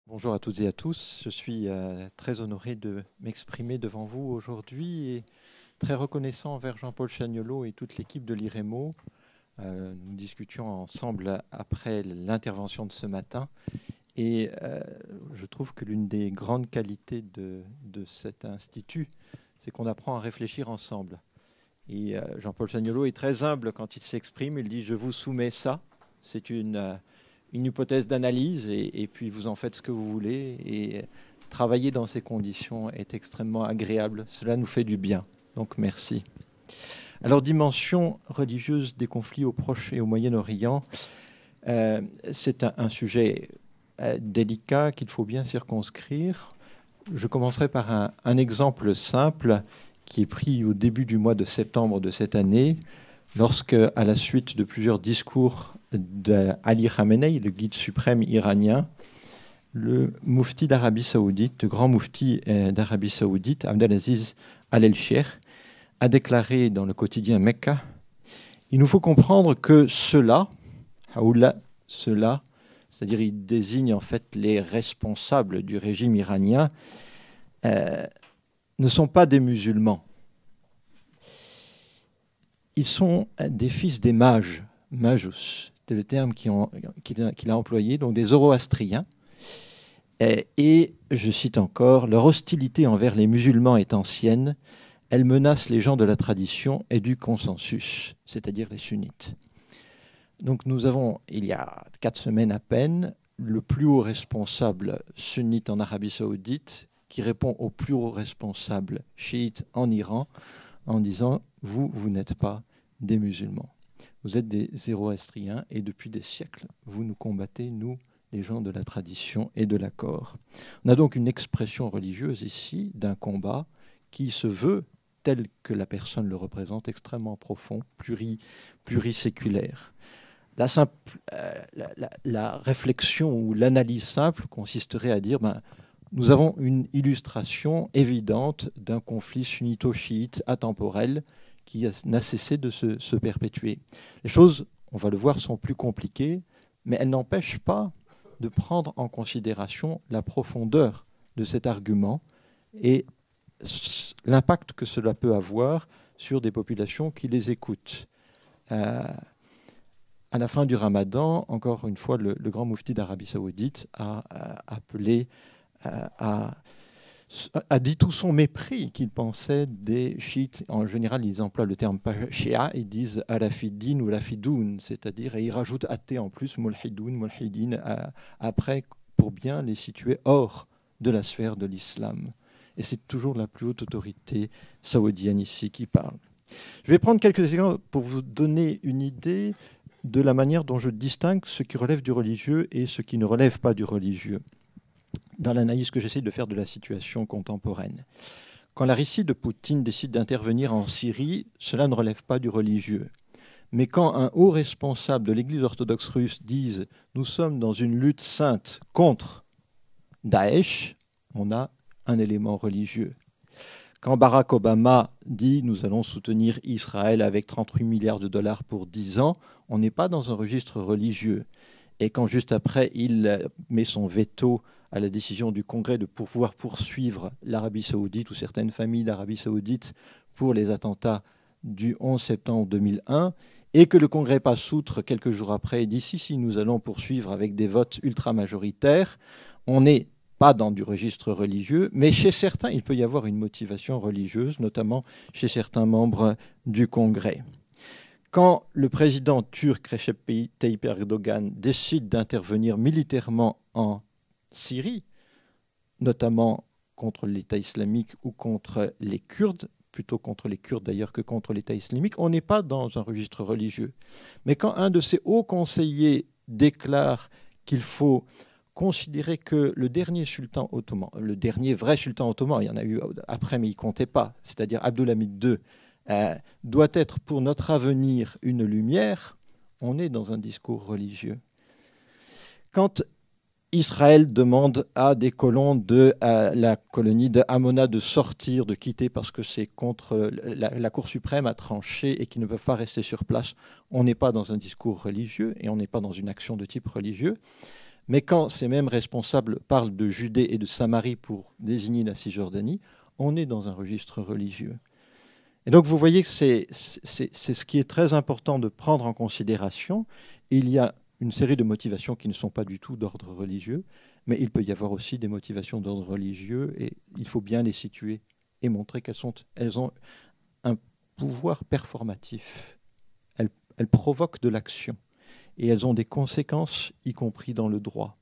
Bonjour à toutes et à tous. Je suis très honoré de m'exprimer devant vous aujourd'hui et très reconnaissant envers Jean-Paul Chagnolot et toute l'équipe de l'IREMO. Nous discutions ensemble après l'intervention de ce matin et je trouve que l'une des grandes qualités de cet institut, c'est qu'on apprend à réfléchir ensemble. Et Jean-Paul Chagnolot est très humble quand il s'exprime. Il dit « Je vous soumets ça ». C'est une hypothèse d'analyse et puis vous en faites ce que vous voulez. Et travailler dans ces conditions est extrêmement agréable. Cela nous fait du bien. Donc merci. Alors, dimension religieuse des conflits au Proche et au Moyen-Orient, c'est un sujet délicat qu'il faut bien circonscrire. Je commencerai par un exemple simple qui est pris au début du mois de septembre de cette année, lorsque, à la suite de plusieurs discours d'Ali Khamenei, le guide suprême iranien, le moufti d'Arabie Saoudite, le grand moufti d'Arabie Saoudite, Abdelaziz Al-Elcheikh, a déclaré dans le quotidien Mecca: il nous faut comprendre que ceux-là, c'est-à-dire il désigne en fait les responsables du régime iranien, ne sont pas des musulmans. Ils sont des fils des mages, magus, c'est le terme qu'il a employé, donc des zoroastriens. Et je cite encore, leur hostilité envers les musulmans est ancienne, elle menace les gens de la tradition et du consensus, c'est-à-dire les sunnites. Donc nous avons, il y a 4 semaines à peine, le plus haut responsable sunnite en Arabie Saoudite qui répond au plus haut responsable chiite en Iran en disant « vous n'êtes pas des musulmans. Vous êtes des zoroastriens et depuis des siècles, vous nous combattez, nous, les gens de la tradition et de l'accord. » On a donc une expression religieuse ici d'un combat qui se veut, tel que la personne le représente, extrêmement profond, pluriséculaire. La réflexion ou l'analyse simple consisterait à dire nous avons une illustration évidente d'un conflit sunnito-chiite atemporel qui n'a cessé de se perpétuer. Les choses, on va le voir, sont plus compliquées, mais elles n'empêchent pas de prendre en considération la profondeur de cet argument et l'impact que cela peut avoir sur des populations qui les écoutent. À la fin du Ramadan, encore une fois, le grand moufti d'Arabie Saoudite a appelé, a dit tout son mépris qu'il pensait des chiites. En général, ils emploient le terme pas shia, ils disent alafidin ou lafidoun, c'est-à-dire, et ils rajoutent athée en plus, mulhidoun, mulhidin, après, pour bien les situer hors de la sphère de l'islam. Et c'est toujours la plus haute autorité saoudienne ici qui parle. Je vais prendre quelques exemples pour vous donner une idée de la manière dont je distingue ce qui relève du religieux et ce qui ne relève pas du religieux, dans l'analyse que j'essaie de faire de la situation contemporaine. Quand la Russie de Poutine décide d'intervenir en Syrie, cela ne relève pas du religieux. Mais quand un haut responsable de l'Église orthodoxe russe dise « nous sommes dans une lutte sainte contre Daesh », on a un élément religieux. Quand Barack Obama dit « nous allons soutenir Israël avec 38 milliards de dollars pour 10 ans », on n'est pas dans un registre religieux. Et quand juste après, il met son veto à la décision du Congrès de pouvoir poursuivre l'Arabie saoudite ou certaines familles d'Arabie saoudite pour les attentats du 11 septembre 2001, et que le Congrès passe outre quelques jours après et dit « si, nous allons poursuivre avec des votes ultra-majoritaires », on n'est pas dans du registre religieux, mais chez certains, il peut y avoir une motivation religieuse, notamment chez certains membres du Congrès. Quand le président turc Recep Tayyip Erdogan décide d'intervenir militairement en Syrie, notamment contre l'État islamique ou contre les Kurdes, plutôt contre les Kurdes d'ailleurs que contre l'État islamique, on n'est pas dans un registre religieux. Mais quand un de ces hauts conseillers déclare qu'il faut considérer que le dernier sultan ottoman, le dernier vrai sultan ottoman, il y en a eu après mais il ne comptait pas, c'est-à-dire Abdulhamid II, doit être pour notre avenir une lumière, on est dans un discours religieux. Quand Israël demande à des colons de la colonie de Hamona de sortir, de quitter parce que c'est contre la Cour suprême a tranché et qu'ils ne peuvent pas rester sur place, on n'est pas dans un discours religieux et on n'est pas dans une action de type religieux. Mais quand ces mêmes responsables parlent de Judée et de Samarie pour désigner la Cisjordanie, on est dans un registre religieux. Et donc vous voyez que c'est ce qui est très important de prendre en considération. Il y a une série de motivations qui ne sont pas du tout d'ordre religieux, mais il peut y avoir aussi des motivations d'ordre religieux et il faut bien les situer et montrer qu'elles ont un pouvoir performatif. Elles provoquent de l'action et elles ont des conséquences, y compris dans le droit.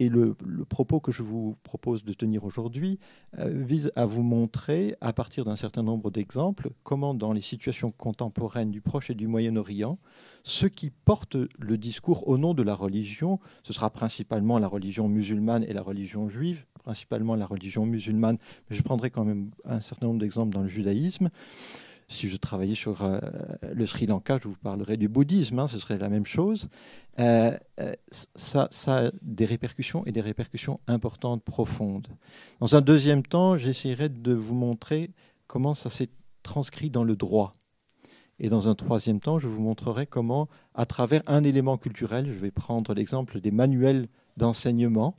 Et le propos que je vous propose de tenir aujourd'hui vise à vous montrer, à partir d'un certain nombre d'exemples, comment dans les situations contemporaines du Proche et du Moyen-Orient, ceux qui portent le discours au nom de la religion, ce sera principalement la religion musulmane et la religion juive, principalement la religion musulmane, mais je prendrai quand même un certain nombre d'exemples dans le judaïsme. Si je travaillais sur le Sri Lanka, je vous parlerais du bouddhisme, ce serait la même chose. Ça a des répercussions et des répercussions importantes, profondes. Dans un deuxième temps, j'essaierai de vous montrer comment ça s'est transcrit dans le droit. Et dans un troisième temps, je vous montrerai comment, à travers un élément culturel, je vais prendre l'exemple des manuels d'enseignement,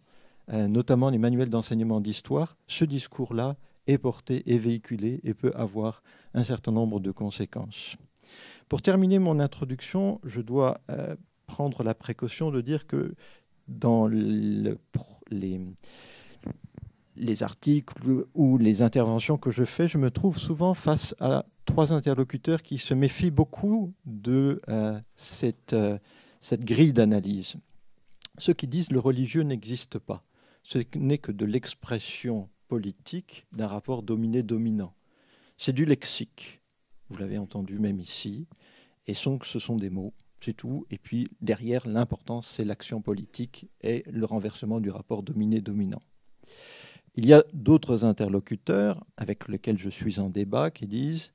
notamment les manuels d'enseignement d'histoire, ce discours-là est porté, est véhiculé et peut avoir un certain nombre de conséquences. Pour terminer mon introduction, je dois prendre la précaution de dire que dans les articles ou les interventions que je fais, je me trouve souvent face à trois interlocuteurs qui se méfient beaucoup de cette grille d'analyse. Ceux qui disent le religieux n'existe pas. Ce n'est que de l'expression politique d'un rapport dominé-dominant. C'est du lexique, vous l'avez entendu même ici, et ce sont des mots, c'est tout. Et puis derrière, l'important, c'est l'action politique et le renversement du rapport dominé-dominant. Il y a d'autres interlocuteurs avec lesquels je suis en débat qui disent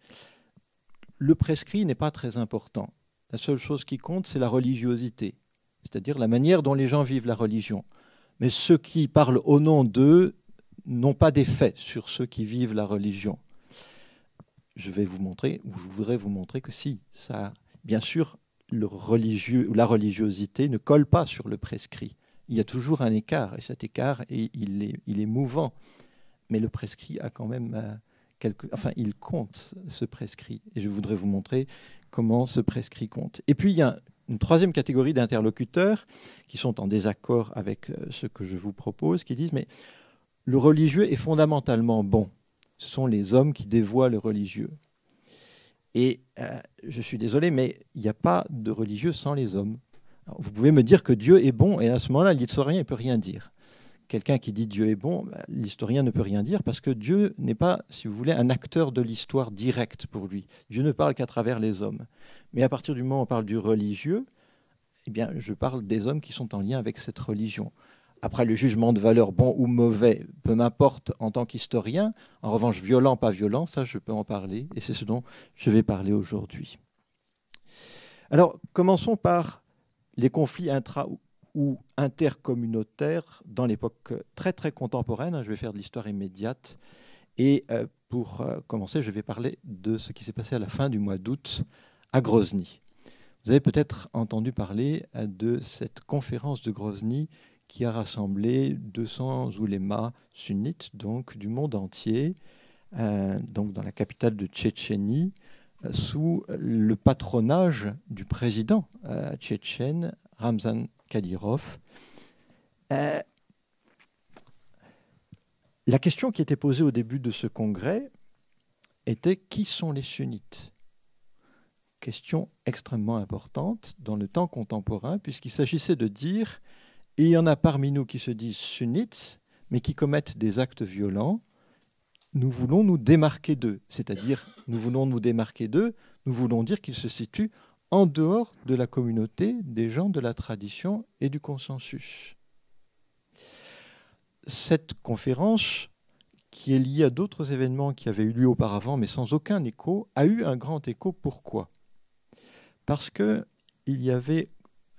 le prescrit n'est pas très important. La seule chose qui compte, c'est la religiosité, c'est-à-dire la manière dont les gens vivent la religion. Mais ceux qui parlent au nom d'eux n'ont pas d'effet sur ceux qui vivent la religion. Je vais vous montrer, ou je voudrais vous montrer que si, ça, bien sûr, le religieux ou la religiosité ne colle pas sur le prescrit. Il y a toujours un écart, et cet écart, il est mouvant. Mais le prescrit a quand même il compte, ce prescrit. Et je voudrais vous montrer comment ce prescrit compte. Et puis, il y a une troisième catégorie d'interlocuteurs qui sont en désaccord avec ce que je vous propose, qui disent, mais le religieux est fondamentalement bon. Ce sont les hommes qui dévoient le religieux. Et je suis désolé, mais il n'y a pas de religieux sans les hommes. Alors, vous pouvez me dire que Dieu est bon, et à ce moment-là, l'historien ne peut rien dire. Quelqu'un qui dit Dieu est bon, l'historien ne peut rien dire parce que Dieu n'est pas, si vous voulez, un acteur de l'histoire directe pour lui. Dieu ne parle qu'à travers les hommes. Mais à partir du moment où on parle du religieux, eh bien, je parle des hommes qui sont en lien avec cette religion. Après, le jugement de valeur, bon ou mauvais, peu m'importe en tant qu'historien. En revanche, violent, pas violent, ça, je peux en parler. Et c'est ce dont je vais parler aujourd'hui. Alors, commençons par les conflits intra- ou intercommunautaires dans l'époque très, très contemporaine. Je vais faire de l'histoire immédiate. Et pour commencer, je vais parler de ce qui s'est passé à la fin du mois d'août à Grozny. Vous avez peut-être entendu parler de cette conférence de Grozny qui a rassemblé 200 oulémas sunnites, donc du monde entier, donc dans la capitale de Tchétchénie, sous le patronage du président tchétchène Ramzan Kadyrov. La question qui était posée au début de ce congrès était qui sont les sunnites ? Question extrêmement importante dans le temps contemporain, puisqu'il s'agissait de dire il y en a parmi nous qui se disent sunnites, mais qui commettent des actes violents. Nous voulons nous démarquer d'eux, c'est-à-dire nous voulons nous démarquer d'eux, nous voulons dire qu'ils se situent en dehors de la communauté des gens de la tradition et du consensus. Cette conférence, qui est liée à d'autres événements qui avaient eu lieu auparavant, mais sans aucun écho, a eu un grand écho. Pourquoi ? Parce qu'il y avait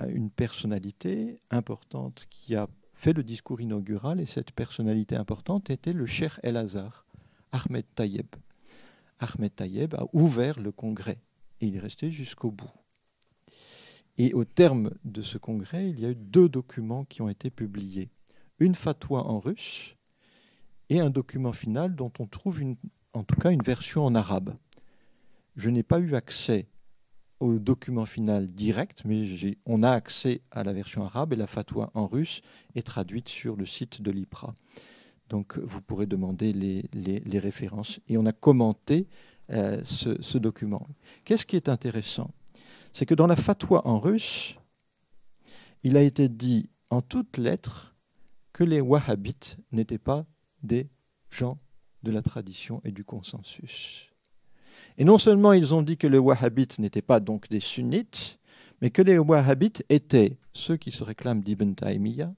une personnalité importante qui a fait le discours inaugural, et cette personnalité importante était le Cheikh El-Azhar, Ahmed Tayeb. Ahmed Tayeb a ouvert le congrès, et il est resté jusqu'au bout. Et au terme de ce congrès, il y a eu 2 documents qui ont été publiés. Une fatwa en russe et un document final dont on trouve en tout cas une version en arabe. Je n'ai pas eu accès au document final direct, mais on a accès à la version arabe et la fatwa en russe est traduite sur le site de l'IPRA. Donc vous pourrez demander les références. Et on a commenté ce document. Qu'est-ce qui est intéressant? C'est que dans la fatwa en russe, il a été dit en toutes lettres que les wahhabites n'étaient pas des gens de la tradition et du consensus. Et non seulement ils ont dit que les wahhabites n'étaient pas donc des sunnites, mais que les wahhabites étaient ceux qui se réclament d'Ibn Taymiyyah,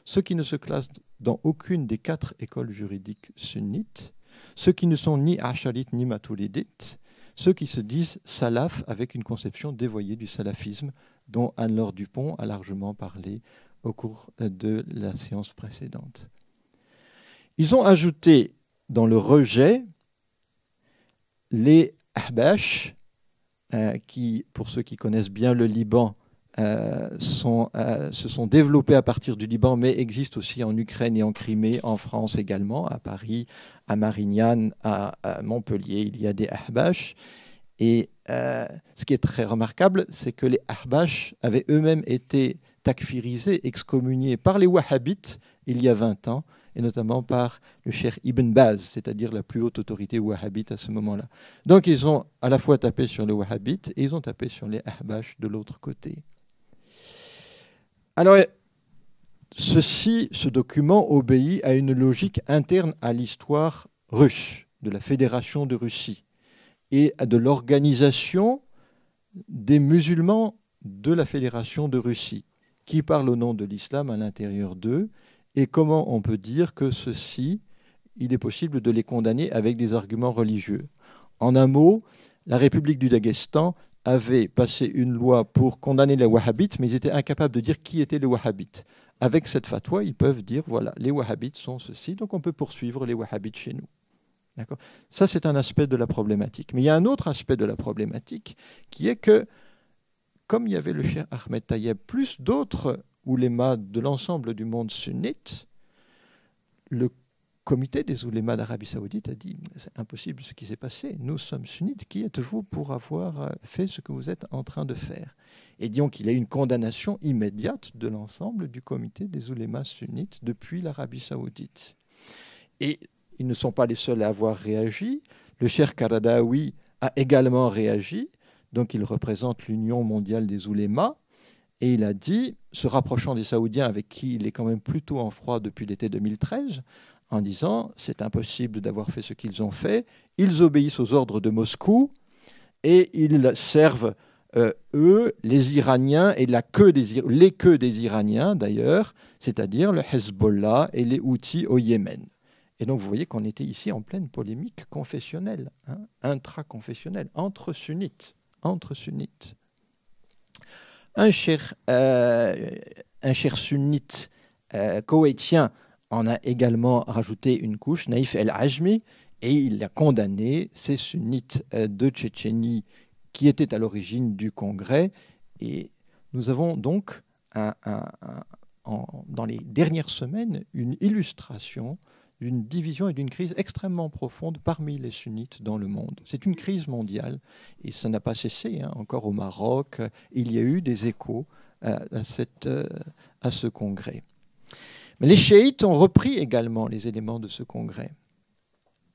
ceux qui ne se classent dans aucune des 4 écoles juridiques sunnites, ceux qui ne sont ni asharites ni maturidites, ceux qui se disent salaf avec une conception dévoyée du salafisme dont Anne-Laure Dupont a largement parlé au cours de la séance précédente. Ils ont ajouté dans le rejet les ahbash, qui, pour ceux qui connaissent bien le Liban, se sont développés à partir du Liban, mais existent aussi en Ukraine et en Crimée, en France également, à Paris, à Marignane, à Montpellier, il y a des ahbash. Et ce qui est très remarquable, c'est que les ahbash avaient eux-mêmes été takfirisés, excommuniés par les wahhabites il y a 20 ans, et notamment par le cheikh Ibn Baz, c'est-à-dire la plus haute autorité wahhabite à ce moment-là. Donc ils ont à la fois tapé sur les wahhabites et ils ont tapé sur les ahbash de l'autre côté. Alors, ce document obéit à une logique interne à l'histoire russe, de la Fédération de Russie, et de l'organisation des musulmans de la Fédération de Russie, qui parlent au nom de l'islam à l'intérieur d'eux, et comment on peut dire que ceux-ci, il est possible de les condamner avec des arguments religieux. En un mot, la République du Daghestan avait passé une loi pour condamner les wahhabites, mais ils étaient incapables de dire qui étaient les wahhabites. Avec cette fatwa, ils peuvent dire, voilà, les wahhabites sont ceci, donc on peut poursuivre les wahhabites chez nous. D'accord ? Ça, c'est un aspect de la problématique. Mais il y a un autre aspect de la problématique qui est que, comme il y avait le cheikh Ahmed Tayeb, plus d'autres oulémas de l'ensemble du monde sunnite, le comité des oulémas d'Arabie Saoudite a dit « c'est impossible ce qui s'est passé, nous sommes sunnites, qui êtes-vous pour avoir fait ce que vous êtes en train de faire ?» Et disons qu'il y a eu une condamnation immédiate de l'ensemble du comité des oulémas sunnites depuis l'Arabie Saoudite. Et ils ne sont pas les seuls à avoir réagi. Le cheikh Qaradawi a également réagi, donc il représente l'Union mondiale des oulémas, et il a dit, se rapprochant des Saoudiens avec qui il est quand même plutôt en froid depuis l'été 2013, en disant c'est impossible d'avoir fait ce qu'ils ont fait, ils obéissent aux ordres de Moscou et ils servent, eux, les Iraniens et les queues des Iraniens d'ailleurs, c'est-à-dire le Hezbollah et les Houthis au Yémen. Et donc vous voyez qu'on était ici en pleine polémique confessionnelle, intraconfessionnelle, entre sunnites. Un cheikh sunnite koweïtien en a également rajouté une couche, Naïf El-Ajmi, et il a condamné ces sunnites de Tchétchénie qui étaient à l'origine du congrès. Et nous avons donc, dans les dernières semaines, une illustration d'une division et d'une crise extrêmement profonde parmi les sunnites dans le monde. C'est une crise mondiale et ça n'a pas cessé, encore au Maroc. Il y a eu des échos à ce congrès. Mais les chiites ont repris également les éléments de ce congrès.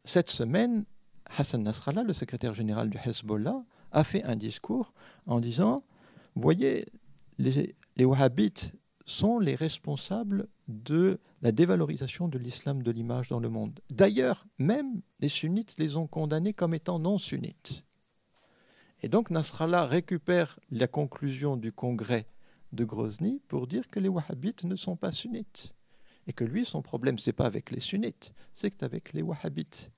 Cette semaine, Hassan Nasrallah, le secrétaire général du Hezbollah, a fait un discours en disant « Voyez, les wahhabites sont les responsables de la dévalorisation de l'islam de l'image dans le monde. D'ailleurs, même les sunnites les ont condamnés comme étant non sunnites. » Et donc Nasrallah récupère la conclusion du congrès de Grozny pour dire que les wahhabites ne sont pas sunnites. Et que lui, son problème, ce n'est pas avec les sunnites, c'est avec les wahhabites.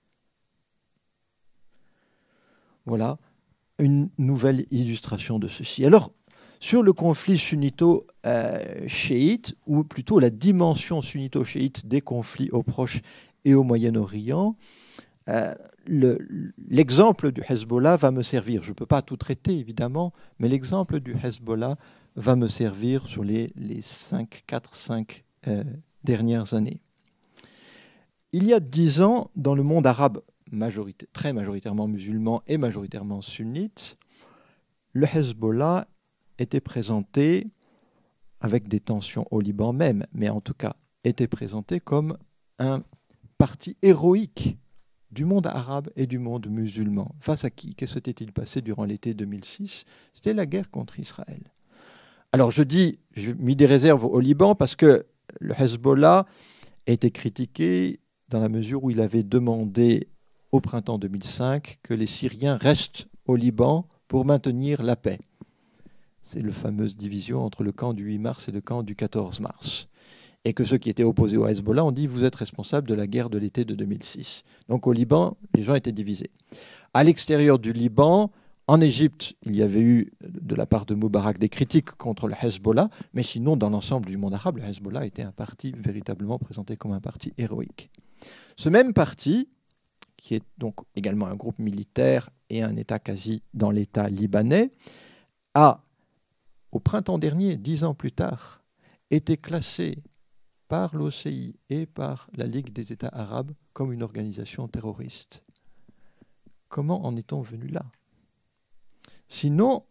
Voilà une nouvelle illustration de ceci. Alors, sur le conflit sunnito-chiite, ou plutôt la dimension sunnito-chiite des conflits au Proche et au Moyen-Orient, l'exemple du Hezbollah va me servir. Je ne peux pas tout traiter, évidemment, mais l'exemple du Hezbollah va me servir sur les 4-5 dernières années. Il y a 10 ans, dans le monde arabe très majoritairement musulman et majoritairement sunnite, le Hezbollah était présenté, avec des tensions au Liban même, mais en tout cas, était présenté comme un parti héroïque du monde arabe et du monde musulman. Face à qui? Qu'est-ce qui s'était-il passé durant l'été 2006? C'était la guerre contre Israël. Alors j'ai mis des réserves au Liban parce que le Hezbollah était critiqué dans la mesure où il avait demandé au printemps 2005 que les Syriens restent au Liban pour maintenir la paix. C'est la fameuse division entre le camp du 8 mars et le camp du 14 mars. Et que ceux qui étaient opposés au Hezbollah ont dit « vous êtes responsable de la guerre de l'été de 2006 ». Donc au Liban, les gens étaient divisés. À l'extérieur du Liban, en Égypte, il y avait eu de la part de Moubarak des critiques contre le Hezbollah, mais sinon, dans l'ensemble du monde arabe, le Hezbollah était un parti véritablement présenté comme un parti héroïque. Ce même parti, qui est donc également un groupe militaire et un État quasi dans l'État libanais, a, au printemps dernier, 10 ans plus tard, été classé par l'OCI et par la Ligue des États arabes comme une organisation terroriste. Comment en est-on venu là? Sinon,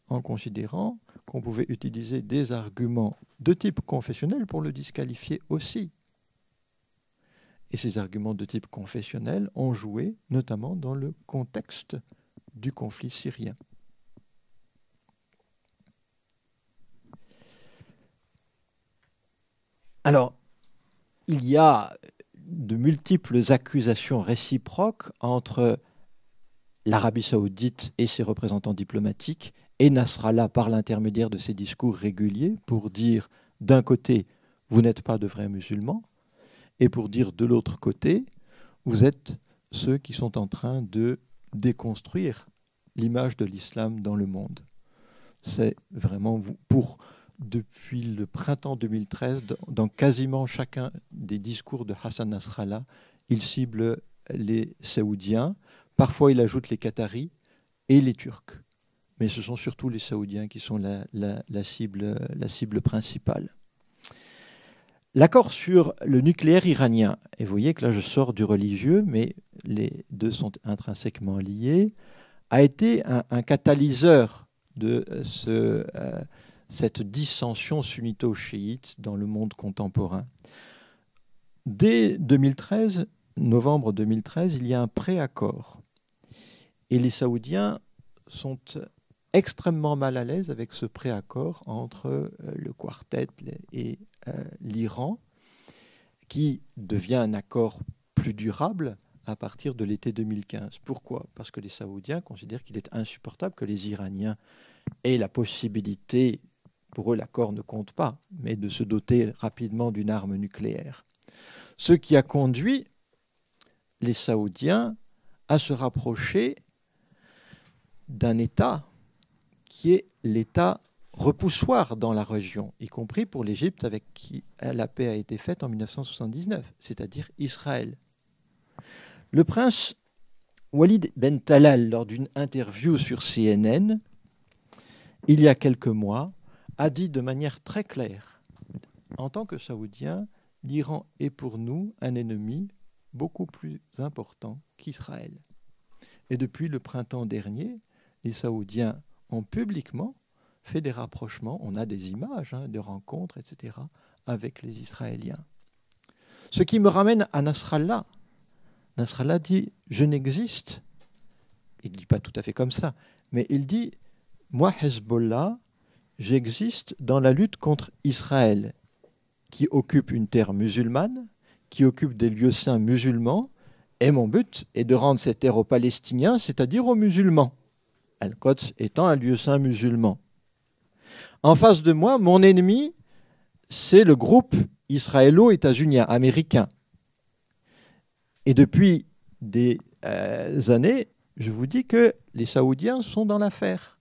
en considérant qu'on pouvait utiliser des arguments de type confessionnel pour le disqualifier aussi. Et ces arguments de type confessionnel ont joué notamment dans le contexte du conflit syrien. Alors, il y a de multiples accusations réciproques entre l'Arabie saoudite et ses représentants diplomatiques et Nasrallah par l'intermédiaire de ses discours réguliers pour dire d'un côté, vous n'êtes pas de vrais musulmans, et pour dire de l'autre côté, vous êtes ceux qui sont en train de déconstruire l'image de l'islam dans le monde. C'est vraiment depuis le printemps 2013, dans quasiment chacun des discours de Hassan Nasrallah, il cible les Saoudiens. Parfois, il ajoute les Qataris et les Turcs. Mais ce sont surtout les Saoudiens qui sont la cible principale. L'accord sur le nucléaire iranien, et vous voyez que là je sors du religieux, mais les deux sont intrinsèquement liés, a été un catalyseur de cette dissension sunnito-chiite dans le monde contemporain. Dès 2013, novembre 2013, il y a un préaccord. Et les Saoudiens sont extrêmement mal à l'aise avec ce préaccord entre le quartet et l'Iran, qui devient un accord plus durable à partir de l'été 2015. Pourquoi? Parce que les Saoudiens considèrent qu'il est insupportable que les Iraniens aient la possibilité, pour eux l'accord ne compte pas, mais de se doter rapidement d'une arme nucléaire. Ce qui a conduit les Saoudiens à se rapprocher d'un État qui est l'État repoussoir dans la région, y compris pour l'Égypte avec qui la paix a été faite en 1979, c'est-à-dire Israël. Le prince Walid Ben Talal, lors d'une interview sur CNN, il y a quelques mois, a dit de manière très claire, en tant que Saoudien, l'Iran est pour nous un ennemi beaucoup plus important qu'Israël. Et depuis le printemps dernier, les Saoudiens ont publiquement fait des rapprochements, on a des images de rencontres, etc., avec les Israéliens. Ce qui me ramène à Nasrallah. Nasrallah dit « je n'existe ». Il ne dit pas tout à fait comme ça, mais il dit « moi, Hezbollah, j'existe dans la lutte contre Israël, qui occupe une terre musulmane, qui occupe des lieux saints musulmans, et mon but est de rendre cette terre aux Palestiniens, c'est-à-dire aux musulmans. Al-Quds étant un lieu saint musulman. En face de moi, mon ennemi, c'est le groupe israélo-états-unien, américain. Et depuis des années, je vous dis que les Saoudiens sont dans l'affaire.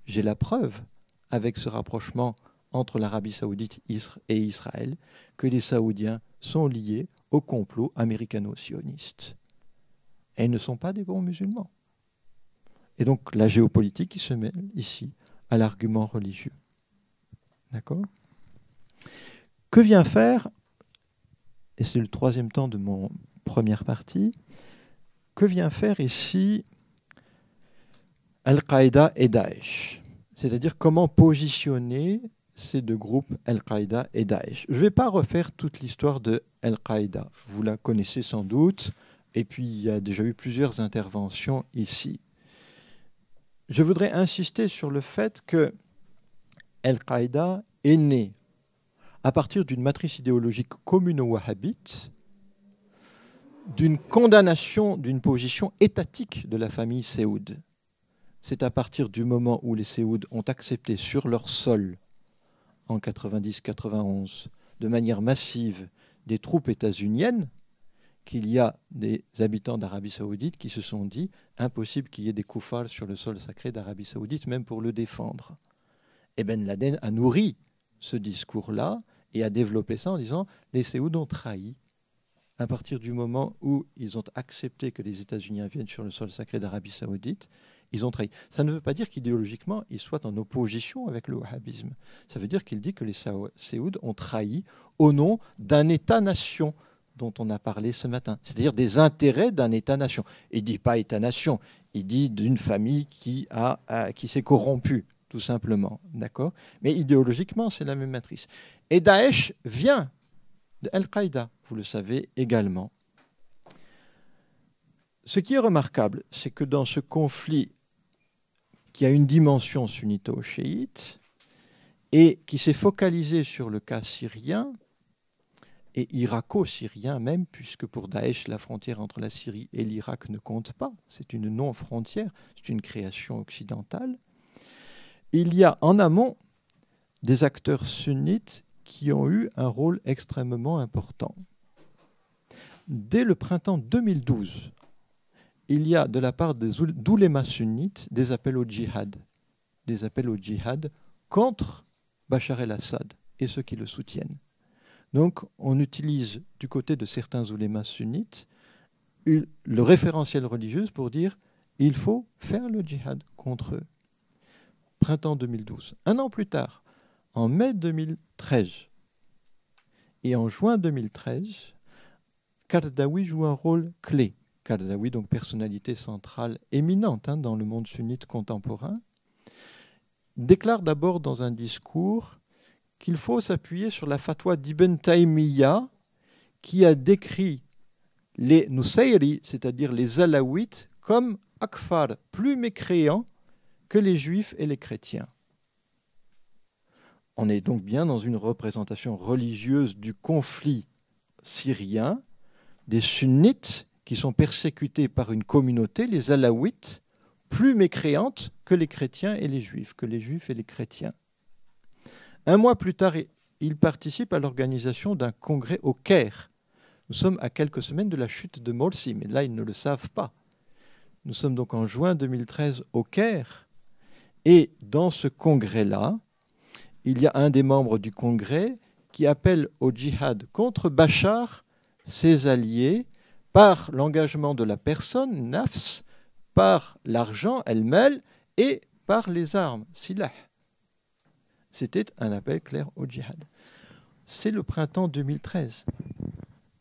J'ai la preuve, avec ce rapprochement entre l'Arabie saoudite et Israël, que les Saoudiens sont liés au complot américano-sioniste. Et ils ne sont pas des bons musulmans. Et donc la géopolitique qui se mêle ici à l'argument religieux. D'accord ? Que vient faire, et c'est le troisième temps de mon première partie, que vient faire ici Al-Qaïda et Daesh? C'est-à-dire comment positionner ces deux groupes, Al-Qaïda et Daesh. Je ne vais pas refaire toute l'histoire de Al-Qaïda. Vous la connaissez sans doute, et puis il y a déjà eu plusieurs interventions ici. Je voudrais insister sur le fait que Al-Qaïda est né à partir d'une matrice idéologique communo-wahhabite, d'une condamnation d'une position étatique de la famille Saoud. C'est à partir du moment où les Saouds ont accepté sur leur sol, en 90-91, de manière massive, des troupes états-uniennes, qu'il y a des habitants d'Arabie Saoudite qui se sont dit impossible qu'il y ait des koufars sur le sol sacré d'Arabie Saoudite, même pour le défendre. Et Ben Laden a nourri ce discours-là et a développé ça en disant les Saouds ont trahi. À partir du moment où ils ont accepté que les États-Unis viennent sur le sol sacré d'Arabie Saoudite, ils ont trahi. Ça ne veut pas dire qu'idéologiquement, ils soient en opposition avec le wahhabisme. Ça veut dire qu'il dit que les Saouds ont trahi au nom d'un État-nation dont on a parlé ce matin, c'est-à-dire des intérêts d'un État-nation. Il ne dit pas État-nation, il dit d'une famille qui s'est corrompue, tout simplement. D'accord ? Mais idéologiquement, c'est la même matrice. Et Daesh vient de Al-Qaïda, vous le savez également. Ce qui est remarquable, c'est que dans ce conflit qui a une dimension sunnito-chiite et qui s'est focalisé sur le cas syrien et irako-syrien même, puisque pour Daesh, la frontière entre la Syrie et l'Irak ne compte pas, c'est une non-frontière, c'est une création occidentale. Il y a en amont des acteurs sunnites qui ont eu un rôle extrêmement important. Dès le printemps 2012, il y a de la part des oulémas sunnites des appels au djihad contre Bachar el-Assad et ceux qui le soutiennent. Donc on utilise du côté de certains oulémas sunnites le référentiel religieux pour dire il faut faire le djihad contre eux. Printemps 2012. Un an plus tard, en mai 2013 et en juin 2013, Qaradawi joue un rôle clé. Qaradawi, donc personnalité centrale éminente dans le monde sunnite contemporain, déclare d'abord dans un discours qu'il faut s'appuyer sur la fatwa d'Ibn Taymiyyah qui a décrit les Nusayri, c'est-à-dire les Alaouites, comme akfar, plus mécréants que les Juifs et les chrétiens. On est donc bien dans une représentation religieuse du conflit syrien, des sunnites qui sont persécutés par une communauté, les Alaouites, plus mécréantes que les chrétiens et les juifs, que les juifs et les chrétiens. Un mois plus tard, il participe à l'organisation d'un congrès au Caire. Nous sommes à quelques semaines de la chute de Morsi, mais là, ils ne le savent pas. Nous sommes donc en juin 2013 au Caire, et dans ce congrès-là, il y a un des membres du congrès qui appelle au djihad contre Bachar, ses alliés, par l'engagement de la personne, nafs, par l'argent, el-mal, et par les armes, silah. C'était un appel clair au djihad. C'est le printemps 2013.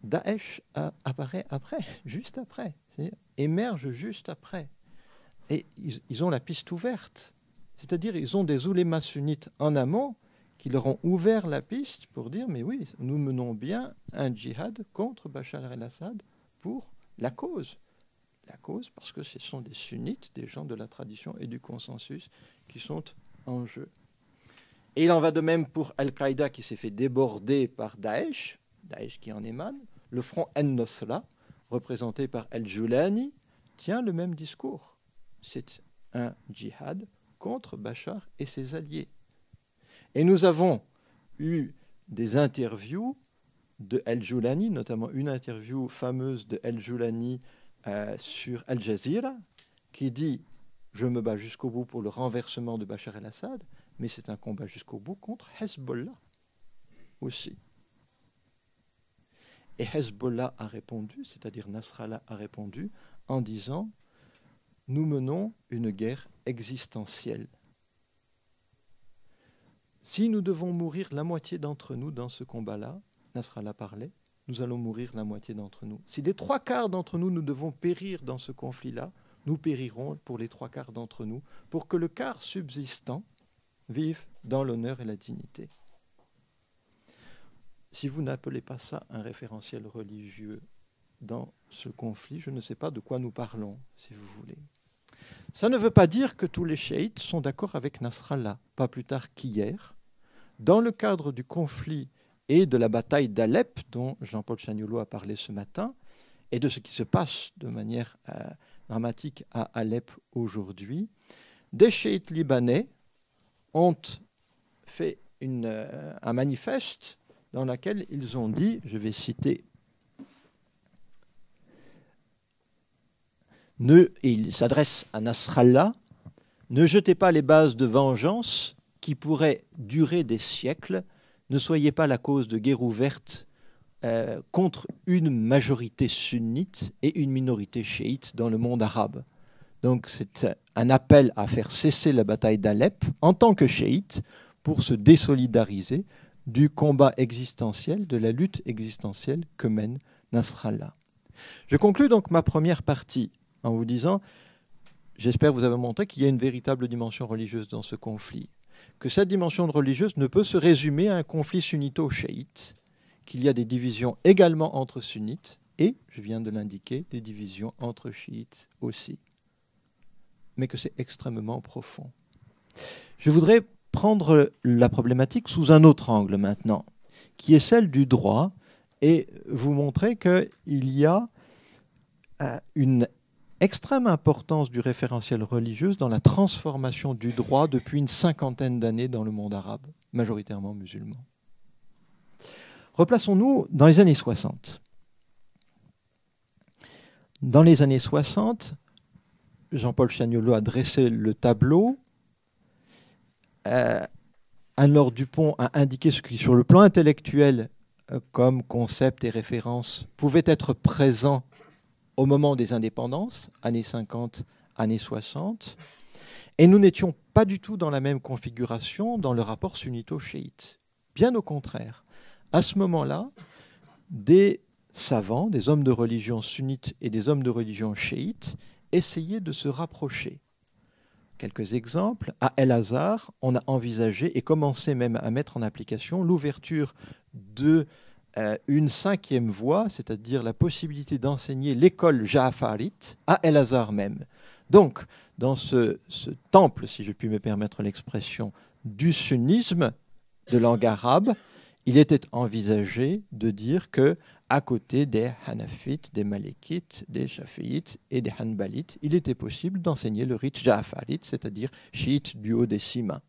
Daesh apparaît après, juste après, émerge juste après. Et ils ont la piste ouverte. C'est-à-dire ils ont des oulémas sunnites en amont qui leur ont ouvert la piste pour dire mais oui, nous menons bien un djihad contre Bachar el-Assad pour la cause. La cause parce que ce sont des sunnites, des gens de la tradition et du consensus qui sont en jeu. Et il en va de même pour Al-Qaïda qui s'est fait déborder par Daesh qui en émane. Le front An-Nusra, représenté par Al-Julani, tient le même discours. C'est un djihad contre Bachar et ses alliés. Et nous avons eu des interviews de Al-Julani, notamment une interview fameuse de Al-Julani sur Al Jazeera, qui dit « Je me bats jusqu'au bout pour le renversement de Bachar el-Assad, mais c'est un combat jusqu'au bout contre Hezbollah aussi. » Et Hezbollah a répondu, c'est-à-dire Nasrallah a répondu, en disant « Nous menons une guerre existentielle. Si nous devons mourir la moitié d'entre nous dans ce combat-là, Nasrallah parlait, nous allons mourir la moitié d'entre nous. Si les 3/4 d'entre nous, nous devons périr dans ce conflit-là, nous périrons pour les 3/4 d'entre nous, pour que le quart subsistant vive dans l'honneur et la dignité. » Si vous n'appelez pas ça un référentiel religieux dans ce conflit, je ne sais pas de quoi nous parlons, si vous voulez. Ça ne veut pas dire que tous les chiites sont d'accord avec Nasrallah, pas plus tard qu'hier. Dans le cadre du conflit et de la bataille d'Alep, dont Jean-Paul Chagnollot a parlé ce matin, et de ce qui se passe de manière dramatique à Alep aujourd'hui, des chiites libanais ont fait un manifeste dans lequel ils ont dit, je vais citer, et il s'adresse à Nasrallah, « Ne jetez pas les bases de vengeance qui pourraient durer des siècles, ne soyez pas la cause de guerre ouverte contre une majorité sunnite et une minorité chiite dans le monde arabe. » Donc c'est un appel à faire cesser la bataille d'Alep en tant que chiite pour se désolidariser du combat existentiel, de la lutte existentielle que mène Nasrallah. Je conclus donc ma première partie en vous disant, j'espère vous avez montré qu'il y a une véritable dimension religieuse dans ce conflit, que cette dimension religieuse ne peut se résumer à un conflit sunnito-chiite, qu'il y a des divisions également entre sunnites et, je viens de l'indiquer, des divisions entre chiites aussi, mais que c'est extrêmement profond. Je voudrais prendre la problématique sous un autre angle maintenant, qui est celle du droit, et vous montrer qu'il y a une extrême importance du référentiel religieux dans la transformation du droit depuis une 50aine d'années dans le monde arabe, majoritairement musulman. Replaçons-nous dans les années 60. Dans les années 60, Jean-Paul Chagnollot a dressé le tableau. Anne-Laure Dupont a indiqué ce qui, sur le plan intellectuel, comme concept et référence, pouvait être présent au moment des indépendances, années 50, années 60, et nous n'étions pas du tout dans la même configuration dans le rapport sunnito-chiite. Bien au contraire. À ce moment-là, des savants, des hommes de religion sunnites et des hommes de religion chiite essayaient de se rapprocher. Quelques exemples. À El-Azhar, on a envisagé et commencé même à mettre en application l'ouverture de une 5e voie, c'est-à-dire la possibilité d'enseigner l'école ja'farite à El-Azhar même. Donc, dans ce temple, si je puis me permettre l'expression, du sunnisme de langue arabe, il était envisagé de dire que, à côté des Hanafites, des Malikites, des Shafi'ites et des Hanbalites, il était possible d'enseigner le rite ja'farite, c'est-à-dire chiite du haut des 6 mains.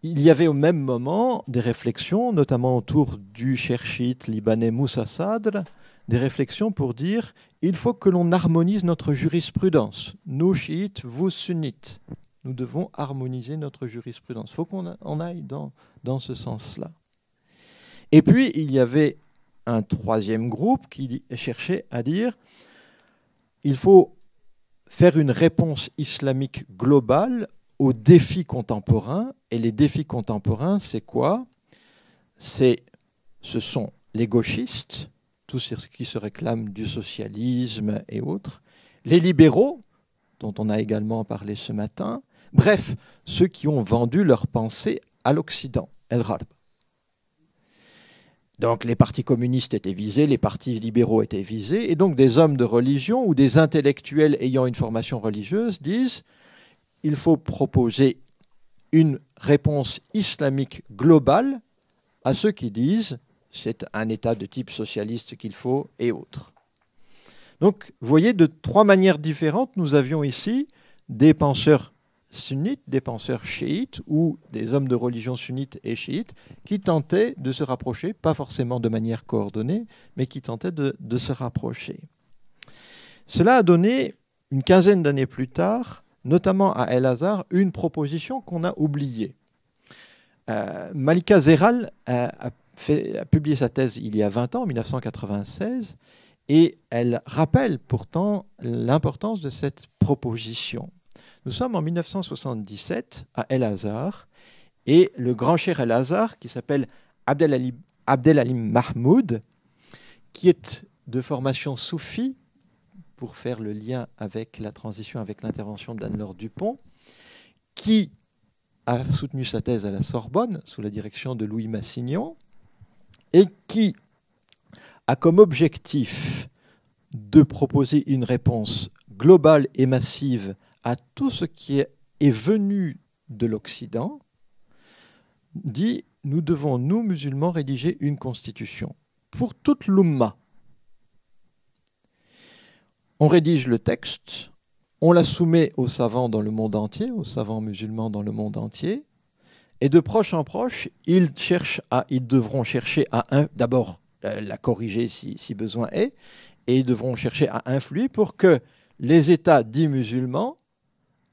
Il y avait au même moment des réflexions, notamment autour du cheikh chiite libanais Moussa Sadr, des réflexions pour dire il faut que l'on harmonise notre jurisprudence. Nous chiites, vous sunnites. Nous devons harmoniser notre jurisprudence. Il faut qu'on aille dans ce sens-là. Et puis, il y avait un 3e groupe qui cherchait à dire il faut faire une réponse islamique globale aux défis contemporains. Et les défis contemporains, c'est quoi? Ce sont les gauchistes, tous ceux qui se réclament du socialisme et autres, les libéraux, dont on a également parlé ce matin, bref, ceux qui ont vendu leur pensée à l'Occident, el-Gharb. Donc les partis communistes étaient visés, les partis libéraux étaient visés, et donc des hommes de religion ou des intellectuels ayant une formation religieuse disent il faut proposer une réponse islamique globale à ceux qui disent c'est un État de type socialiste qu'il faut et autres. Donc, vous voyez, de 3 manières différentes, nous avions ici des penseurs sunnites, des penseurs chiites ou des hommes de religion sunnites et chiites qui tentaient de se rapprocher, pas forcément de manière coordonnée, mais qui tentaient de se rapprocher. Cela a donné, une quinzaine d'années plus tard, notamment à El-Azhar, une proposition qu'on a oubliée. Malika Zeral a publié sa thèse il y a 20 ans, en 1996, Et elle rappelle pourtant l'importance de cette proposition. Nous sommes en 1977 à El-Azhar, et le grand cheikh El-Azhar, qui s'appelle Abdelalim Mahmoud, qui est de formation soufie, pour faire le lien avec la transition, avec l'intervention d'Anne-Laure Dupont, qui a soutenu sa thèse à la Sorbonne sous la direction de Louis Massignon, et qui a comme objectif de proposer une réponse globale et massive à tout ce qui est venu de l'Occident, dit « Nous devons, nous, musulmans, rédiger une constitution pour toute l'Oumma. » On rédige le texte, on la soumet aux savants dans le monde entier, aux savants musulmans dans le monde entier, et de proche en proche, ils devront chercher à d'abord la corriger si besoin est, et ils devront chercher à influer pour que les États dits musulmans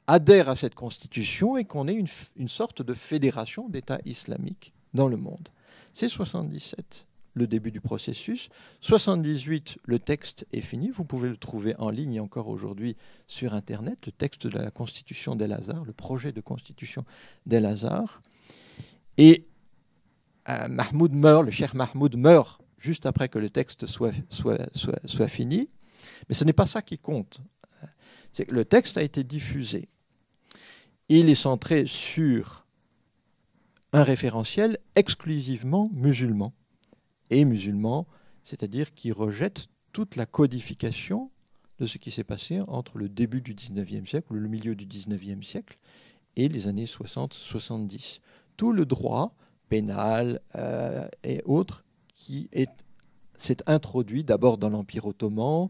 adhèrent à cette constitution et qu'on ait une sorte de fédération d'États islamiques dans le monde. C'est 77, le début du processus. 78, le texte est fini. Vous pouvez le trouver en ligne encore aujourd'hui sur Internet, le texte de la constitution d'El-Azhar, le projet de constitution d'El-Azhar. Et Mahmoud meurt, le cheikh Mahmoud meurt juste après que le texte soit fini. Mais ce n'est pas ça qui compte. C'est que le texte a été diffusé. Il est centré sur un référentiel exclusivement musulman. Et musulman, c'est-à-dire qui rejette toute la codification de ce qui s'est passé entre le début du XIXe siècle, ou le milieu du XIXe siècle, et les années 60-70. Tout le droit pénal et autres qui s'est introduit d'abord dans l'Empire ottoman,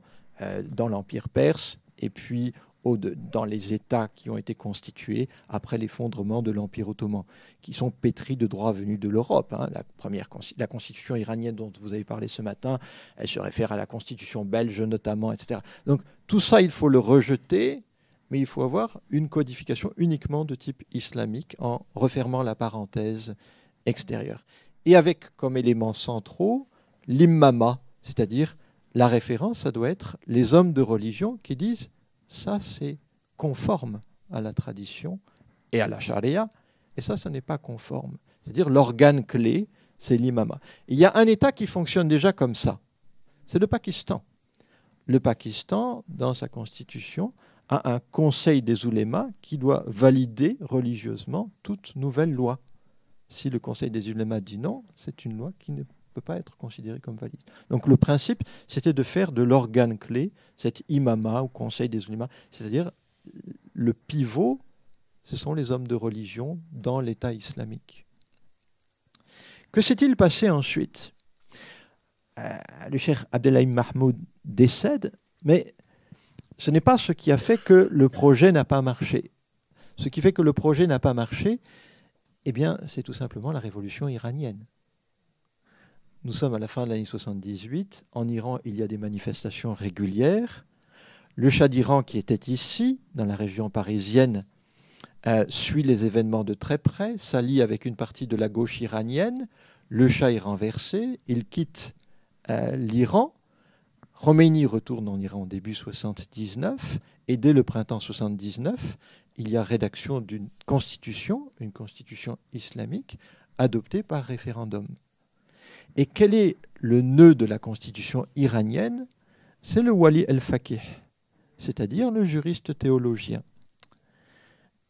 dans l'Empire perse, et puis dans les États qui ont été constitués après l'effondrement de l'Empire ottoman, qui sont pétris de droits venus de l'Europe. Hein. La constitution iranienne dont vous avez parlé ce matin, elle se réfère à la constitution belge notamment, etc. Donc tout ça, il faut le rejeter, mais il faut avoir une codification uniquement de type islamique en refermant la parenthèse extérieure. Et avec comme éléments centraux l'immama, c'est-à-dire la référence, ça doit être les hommes de religion qui disent ça c'est conforme à la tradition et à la charia, et ça n'est pas conforme. C'est-à-dire l'organe clé, c'est l'imama. Il y a un État qui fonctionne déjà comme ça, c'est le Pakistan. Le Pakistan, dans sa constitution, a un conseil des oulémas qui doit valider religieusement toute nouvelle loi. Si le conseil des oulémas dit non, c'est une loi qui ne peut pas être considérée comme valide. Donc le principe, c'était de faire de l'organe clé, cet imama ou conseil des oulémas, c'est-à-dire le pivot, ce sont les hommes de religion dans l'État islamique. Que s'est-il passé ensuite? Le cheikh Abdelalim Mahmoud décède, mais ce n'est pas ce qui a fait que le projet n'a pas marché. Ce qui fait que le projet n'a pas marché, eh bien, c'est tout simplement la révolution iranienne. Nous sommes à la fin de l'année 78. En Iran, il y a des manifestations régulières. Le Shah d'Iran, qui était ici, dans la région parisienne, suit les événements de très près, s'allie avec une partie de la gauche iranienne. Le Shah est renversé, il quitte l'Iran. Khomeini retourne en Iran au début 79, et dès le printemps 79, il y a rédaction d'une constitution, une constitution islamique, adoptée par référendum. Et quel est le nœud de la constitution iranienne? C'est le wali el-faqih, c'est-à-dire le juriste théologien.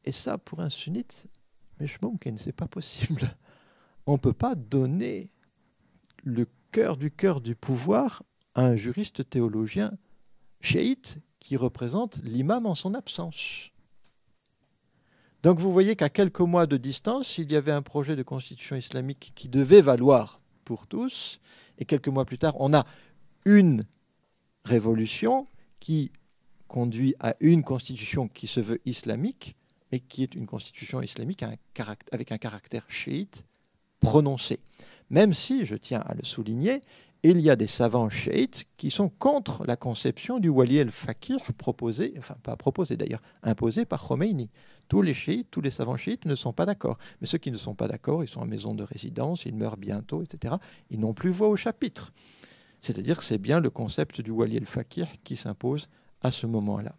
Et ça, pour un sunnite, mais c'est pas possible. On ne peut pas donner le cœur du pouvoir à un juriste théologien chiite qui représente l'imam en son absence. Donc vous voyez qu'à quelques mois de distance, il y avait un projet de constitution islamique qui devait valoir pour tous, et quelques mois plus tard, on a une révolution qui conduit à une constitution qui se veut islamique, mais qui est une constitution islamique avec un caractère chiite prononcé. Même si, je tiens à le souligner, il y a des savants chiites qui sont contre la conception du wali el-faqih proposé, enfin pas proposé d'ailleurs, imposé par Khomeini. Tous les chiites, tous les savants chiites ne sont pas d'accord. Mais ceux qui ne sont pas d'accord, ils sont en maison de résidence, ils meurent bientôt, etc. Ils n'ont plus voix au chapitre. C'est-à-dire que c'est bien le concept du wali al-faqih qui s'impose à ce moment-là.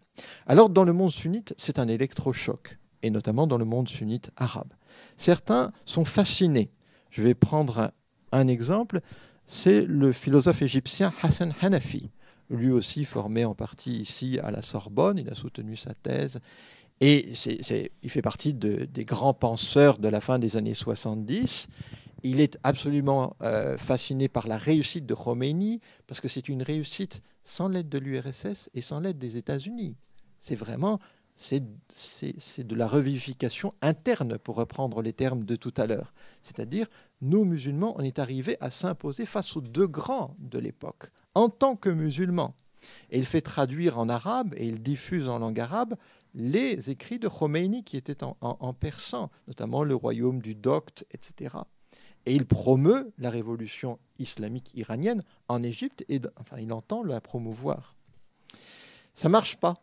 Alors, dans le monde sunnite, c'est un électrochoc, et notamment dans le monde sunnite arabe. Certains sont fascinés. Je vais prendre un exemple, c'est le philosophe égyptien Hassan Hanafi, lui aussi formé en partie ici à la Sorbonne, il a soutenu sa thèse, et il fait partie des grands penseurs de la fin des années 70. Il est absolument fasciné par la réussite de Khomeini, parce que c'est une réussite sans l'aide de l'URSS et sans l'aide des États-Unis. C'est vraiment c'est de la revivification interne, pour reprendre les termes de tout à l'heure. C'est-à-dire, nous, musulmans, on est arrivés à s'imposer face aux deux grands de l'époque, en tant que musulmans. Et il fait traduire en arabe, et il diffuse en langue arabe, les écrits de Khomeini qui étaient en persan, notamment le royaume du Doct, etc. Et il promeut la révolution islamique iranienne en Égypte, et enfin, il entend la promouvoir. Ça ne marche pas.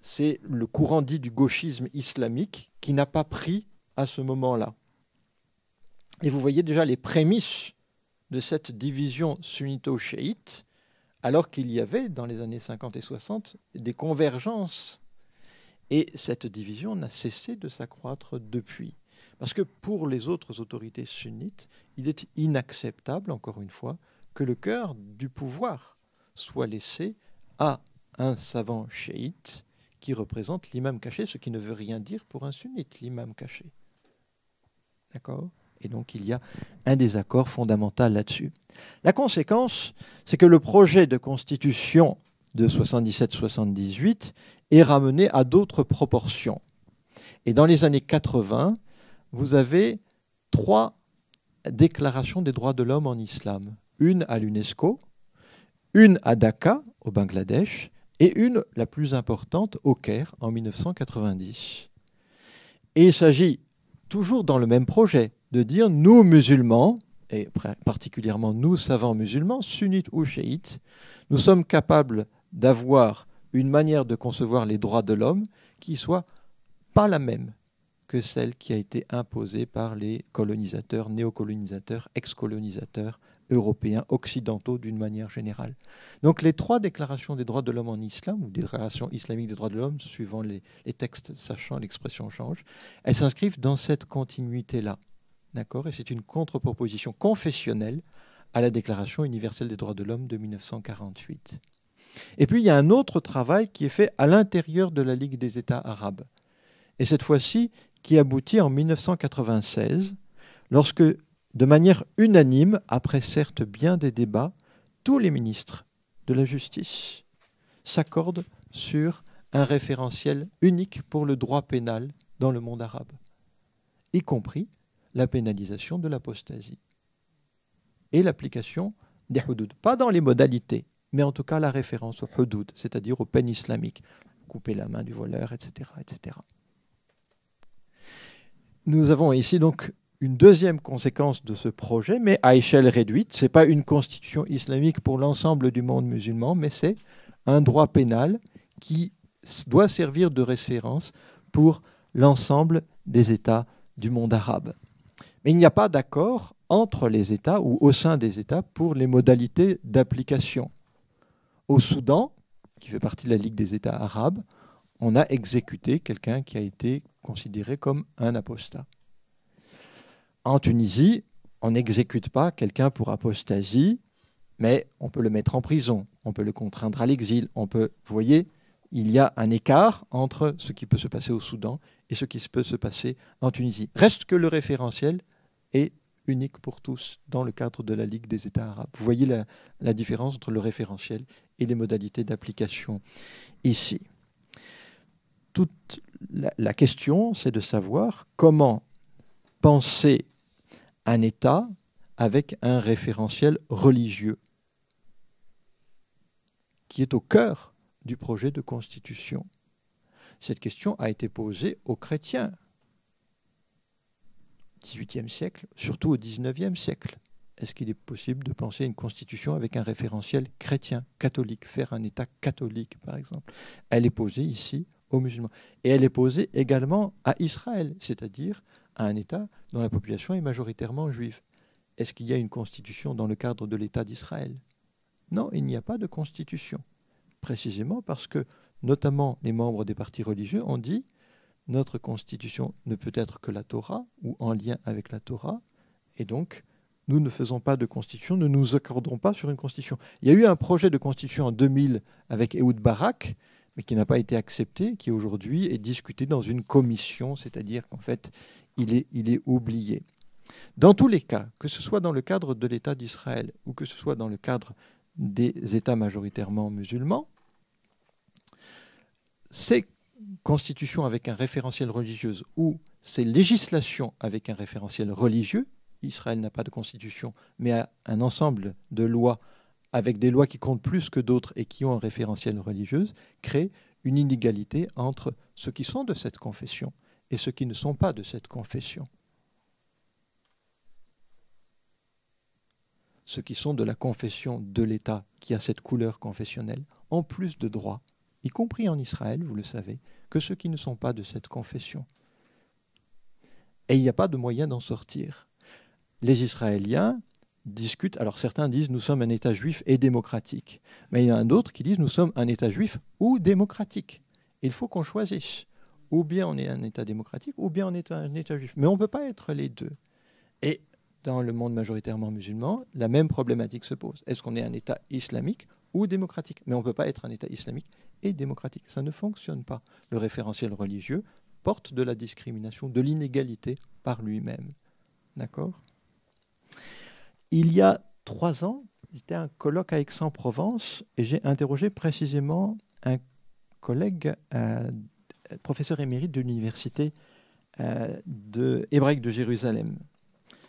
C'est le courant dit du gauchisme islamique qui n'a pas pris à ce moment-là. Et vous voyez déjà les prémices de cette division sunnito-chiite, alors qu'il y avait, dans les années 50 et 60, des convergences. Et cette division n'a cessé de s'accroître depuis. Parce que pour les autres autorités sunnites, il est inacceptable, encore une fois, que le cœur du pouvoir soit laissé à un savant chiite qui représente l'imam caché, ce qui ne veut rien dire pour un sunnite, l'imam caché. D'accord ? Et donc il y a un désaccord fondamental là-dessus. La conséquence, c'est que le projet de constitution de 77-78 est ramené à d'autres proportions. Et dans les années 80, vous avez 3 déclarations des droits de l'homme en islam. Une à l'UNESCO, une à Dhaka, au Bangladesh, et une, la plus importante, au Caire, en 1990. Et il s'agit, toujours dans le même projet, de dire, nous, musulmans, et particulièrement nous, savants musulmans, sunnites ou chiites, nous sommes capables d'avoir une manière de concevoir les droits de l'homme qui soit pas la même que celle qui a été imposée par les colonisateurs, néocolonisateurs, ex-colonisateurs européens, occidentaux d'une manière générale. Donc les 3 déclarations des droits de l'homme en islam, ou déclarations islamiques des droits de l'homme, suivant les textes sachant, l'expression change, elles s'inscrivent dans cette continuité-là. D'accord ? Et c'est une contre-proposition confessionnelle à la Déclaration universelle des droits de l'homme de 1948. Et puis il y a un autre travail qui est fait à l'intérieur de la Ligue des États arabes. Et cette fois-ci, qui aboutit en 1996, lorsque, de manière unanime, après certes bien des débats, tous les ministres de la justice s'accordent sur un référentiel unique pour le droit pénal dans le monde arabe, y compris la pénalisation de l'apostasie et l'application des hudud. Pas dans les modalités, mais en tout cas la référence aux hudud, c'est-à-dire aux peines islamiques, couper la main du voleur, etc., etc. Nous avons ici donc une deuxième conséquence de ce projet, mais à échelle réduite. Ce n'est pas une constitution islamique pour l'ensemble du monde musulman, mais c'est un droit pénal qui doit servir de référence pour l'ensemble des États du monde arabe. Mais il n'y a pas d'accord entre les États ou au sein des États pour les modalités d'application. Au Soudan, qui fait partie de la Ligue des États arabes, on a exécuté quelqu'un qui a été considéré comme un apostat. En Tunisie, on n'exécute pas quelqu'un pour apostasie, mais on peut le mettre en prison, on peut le contraindre à l'exil, vous voyez, il y a un écart entre ce qui peut se passer au Soudan et ce qui peut se passer en Tunisie. Reste que le référentiel est unique pour tous dans le cadre de la Ligue des États arabes. Vous voyez la différence entre le référentiel et les modalités d'application ici. Toute la question, c'est de savoir comment penser un État avec un référentiel religieux qui est au cœur du projet de constitution. Cette question a été posée aux chrétiens au XVIIIe siècle, surtout au XIXe siècle. Est-ce qu'il est possible de penser une constitution avec un référentiel chrétien, catholique, faire un État catholique, par exemple? Elle est posée ici aux musulmans. Et elle est posée également à Israël, c'est-à-dire à un État dont la population est majoritairement juive. Est-ce qu'il y a une constitution dans le cadre de l'État d'Israël? Non, il n'y a pas de constitution. Précisément parce que, notamment les membres des partis religieux ont dit notre constitution ne peut être que la Torah ou en lien avec la Torah, et donc nous ne faisons pas de constitution, ne nous accordons pas sur une constitution. Il y a eu un projet de constitution en 2000 avec Ehud Barak, mais qui n'a pas été accepté, qui aujourd'hui est discuté dans une commission, c'est-à-dire qu'en fait, il est oublié. Dans tous les cas, que ce soit dans le cadre de l'État d'Israël ou que ce soit dans le cadre des États majoritairement musulmans, ces constitutions avec un référentiel religieux ou ces législations avec un référentiel religieux, Israël n'a pas de constitution, mais a un ensemble de lois avec des lois qui comptent plus que d'autres et qui ont un référentiel religieux, créent une inégalité entre ceux qui sont de cette confession et ceux qui ne sont pas de cette confession. Ceux qui sont de la confession de l'État qui a cette couleur confessionnelle ont plus de droits, y compris en Israël, vous le savez, que ceux qui ne sont pas de cette confession. Et il n'y a pas de moyen d'en sortir. Les Israéliens discutent, alors certains disent nous sommes un État juif et démocratique, mais il y en a d'autres qui disent nous sommes un État juif ou démocratique. Il faut qu'on choisisse. Ou bien on est un État démocratique, ou bien on est un État juif. Mais on ne peut pas être les deux. Et dans le monde majoritairement musulman, la même problématique se pose. Est-ce qu'on est un État islamique ou démocratique? Mais on ne peut pas être un État islamique et démocratique. Ça ne fonctionne pas. Le référentiel religieux porte de la discrimination, de l'inégalité par lui-même. D'accord? Il y a 3 ans, j'étais à un colloque à Aix-en-Provence et j'ai interrogé précisément un collègue, professeur émérite de l'université hébraïque de Jérusalem,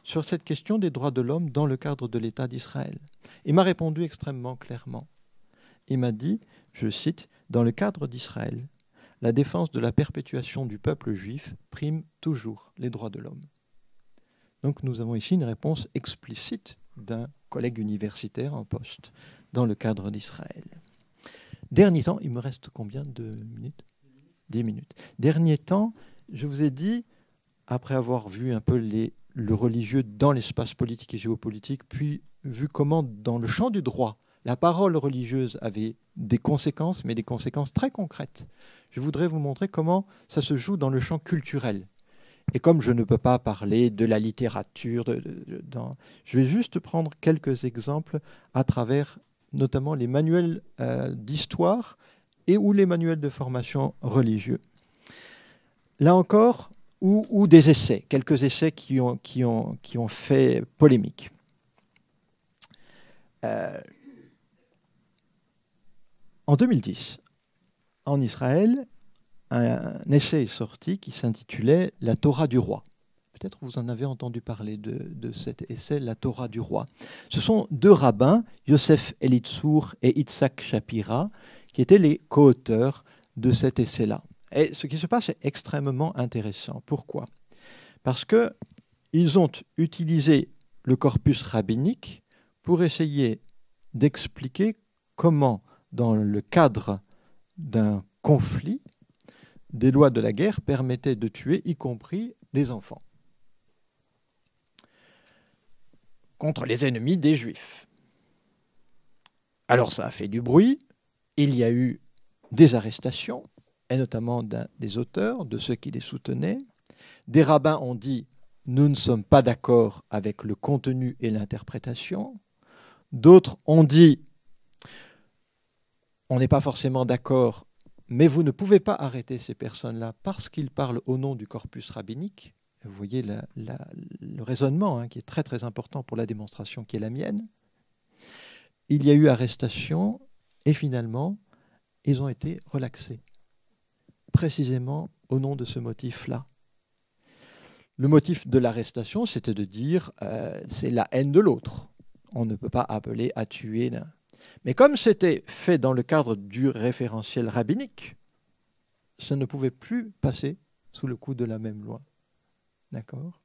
sur cette question des droits de l'homme dans le cadre de l'État d'Israël. Il m'a répondu extrêmement clairement. Il m'a dit, je cite, « Dans le cadre d'Israël, la défense de la perpétuation du peuple juif prime toujours les droits de l'homme. » Donc nous avons ici une réponse explicite d'un collègue universitaire en poste dans le cadre d'Israël. Dernier temps, il me reste combien de minutes? 10 minutes. Dernier temps, je vous ai dit, après avoir vu un peu le religieux dans l'espace politique et géopolitique, puis vu comment dans le champ du droit, la parole religieuse avait des conséquences, mais des conséquences très concrètes. Je voudrais vous montrer comment ça se joue dans le champ culturel. Et comme je ne peux pas parler de la littérature, je vais juste prendre quelques exemples à travers notamment les manuels d'histoire et ou les manuels de formation religieux. Là encore, ou des essais, quelques essais qui ont fait polémique. En 2010, en Israël, un essai est sorti qui s'intitulait « La Torah du roi ». Peut-être vous en avez entendu parler de cet essai, « La Torah du roi ». Ce sont 2 rabbins, Yosef Elitzur et Itzhak Shapira, qui étaient les co-auteurs de cet essai-là. Et ce qui se passe est extrêmement intéressant. Pourquoi? Parce qu'ils ont utilisé le corpus rabbinique pour essayer d'expliquer comment, dans le cadre d'un conflit, des lois de la guerre permettaient de tuer, y compris les enfants, contre les ennemis des Juifs. Alors ça a fait du bruit, il y a eu des arrestations, et notamment des auteurs, de ceux qui les soutenaient. Des rabbins ont dit « nous ne sommes pas d'accord avec le contenu et l'interprétation ». D'autres ont dit « on n'est pas forcément d'accord, mais vous ne pouvez pas arrêter ces personnes-là parce qu'ils parlent au nom du corpus rabbinique ». Vous voyez le raisonnement qui est très très important pour la démonstration qui est la mienne. Il y a eu arrestation et finalement, ils ont été relaxés, précisément au nom de ce motif-là. Le motif de l'arrestation, c'était de dire c'est la haine de l'autre. On ne peut pas appeler à tuer. Mais comme c'était fait dans le cadre du référentiel rabbinique, ça ne pouvait plus passer sous le coup de la même loi. D'accord?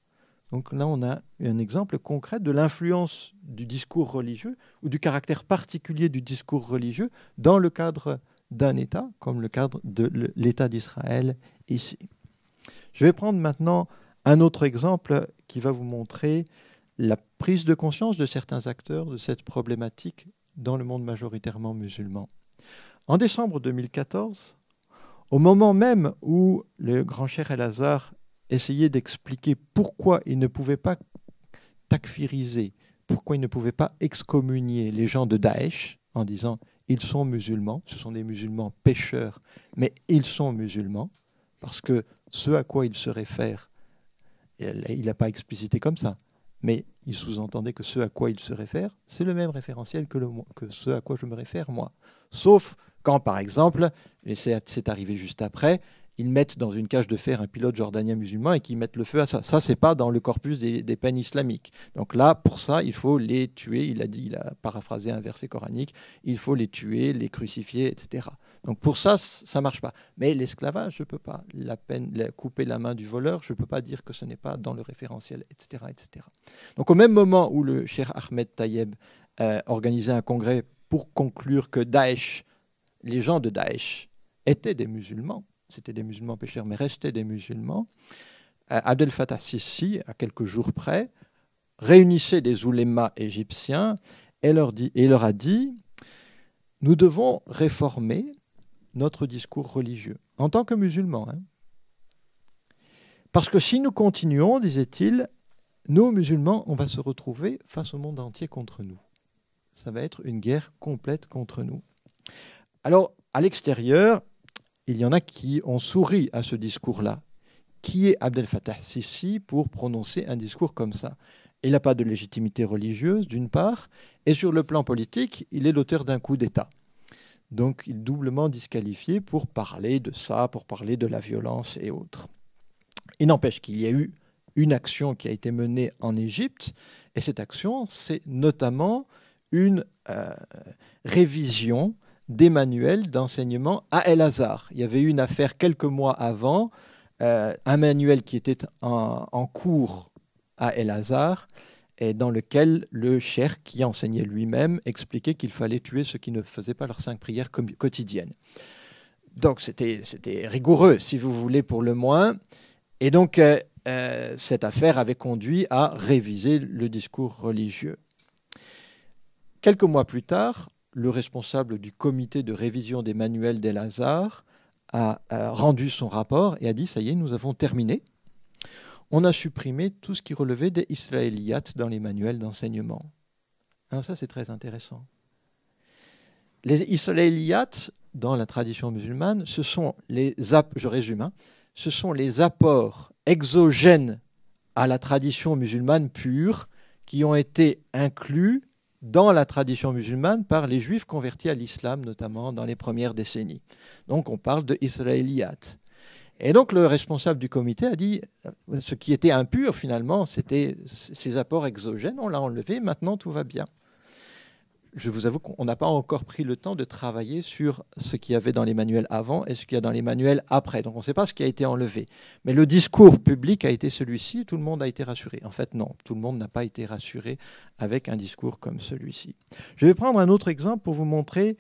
Donc là, on a un exemple concret de l'influence du discours religieux ou du caractère particulier du discours religieux dans le cadre d'un État, comme le cadre de l'État d'Israël ici. Je vais prendre maintenant un autre exemple qui va vous montrer la prise de conscience de certains acteurs de cette problématique dans le monde majoritairement musulman. En décembre 2014, au moment même où le grand cheikh El-Azhar essayait d'expliquer pourquoi il ne pouvait pas takfiriser, pourquoi il ne pouvait pas excommunier les gens de Daesh en disant ils sont musulmans, ce sont des musulmans pécheurs, mais ils sont musulmans, parce que ce à quoi il se réfère, il n'a pas explicité comme ça, mais il sous-entendait que ce à quoi il se réfère, c'est le même référentiel que ce à quoi je me réfère moi. Sauf quand, par exemple, et c'est arrivé juste après, ils mettent dans une cage de fer un pilote jordanien musulman et qu'ils mettent le feu à ça. Ça, c'est pas dans le corpus des peines islamiques. Donc là, pour ça, il faut les tuer. Il a paraphrasé un verset coranique, il faut les tuer, les crucifier, etc. Donc pour ça, ça marche pas. Mais l'esclavage, je peux pas. Couper la main du voleur, je peux pas dire que ce n'est pas dans le référentiel, etc., etc. Donc au même moment où le cheikh Ahmed Tayeb organisait un congrès pour conclure que Daesh, les gens de Daesh, étaient des musulmans, c'était des musulmans pécheurs, mais restaient des musulmans, Abdel Fattah Sisi, à quelques jours près, réunissait des oulémas égyptiens et leur a dit « Nous devons réformer notre discours religieux, en tant que musulmans. Hein. Parce que si nous continuons, disait-il, nous, musulmans, on va se retrouver face au monde entier contre nous. Ça va être une guerre complète contre nous. » Alors, à l'extérieur, il y en a qui ont souri à ce discours-là. Qui est Abdel Fattah Sisi pour prononcer un discours comme ça? Il n'a pas de légitimité religieuse, d'une part, et sur le plan politique, il est l'auteur d'un coup d'État. Donc, il est doublement disqualifié pour parler de ça, pour parler de la violence et autres. Il n'empêche qu'il y a eu une action qui a été menée en Égypte, et cette action, c'est notamment une révision des manuels d'enseignement à El-Azhar. Il y avait eu une affaire quelques mois avant, un manuel qui était en cours à El-Azhar, et dans lequel le cheikh qui enseignait lui-même expliquait qu'il fallait tuer ceux qui ne faisaient pas leurs 5 prières quotidiennes. Donc c'était rigoureux, si vous voulez, pour le moins. Et donc cette affaire avait conduit à réviser le discours religieux. Quelques mois plus tard, le responsable du comité de révision des manuels d'El-Azhar a rendu son rapport et a dit « ça y est, nous avons terminé ». On a supprimé tout ce qui relevait des israéliates dans les manuels d'enseignement. Alors ça, c'est très intéressant. Les israéliates, dans la tradition musulmane, ce sont je résume, hein, ce sont les apports exogènes à la tradition musulmane pure qui ont été inclus dans la tradition musulmane par les juifs convertis à l'islam, notamment dans les premières décennies. Donc on parle de israéliates. Et donc le responsable du comité a dit, ce qui était impur finalement, c'était ces apports exogènes, on l'a enlevé, maintenant tout va bien. Je vous avoue qu'on n'a pas encore pris le temps de travailler sur ce qu'il y avait dans les manuels avant et ce qu'il y a dans les manuels après. Donc on ne sait pas ce qui a été enlevé. Mais le discours public a été celui-ci, tout le monde a été rassuré. En fait, non, tout le monde n'a pas été rassuré avec un discours comme celui-ci. Je vais prendre un autre exemple pour vous montrer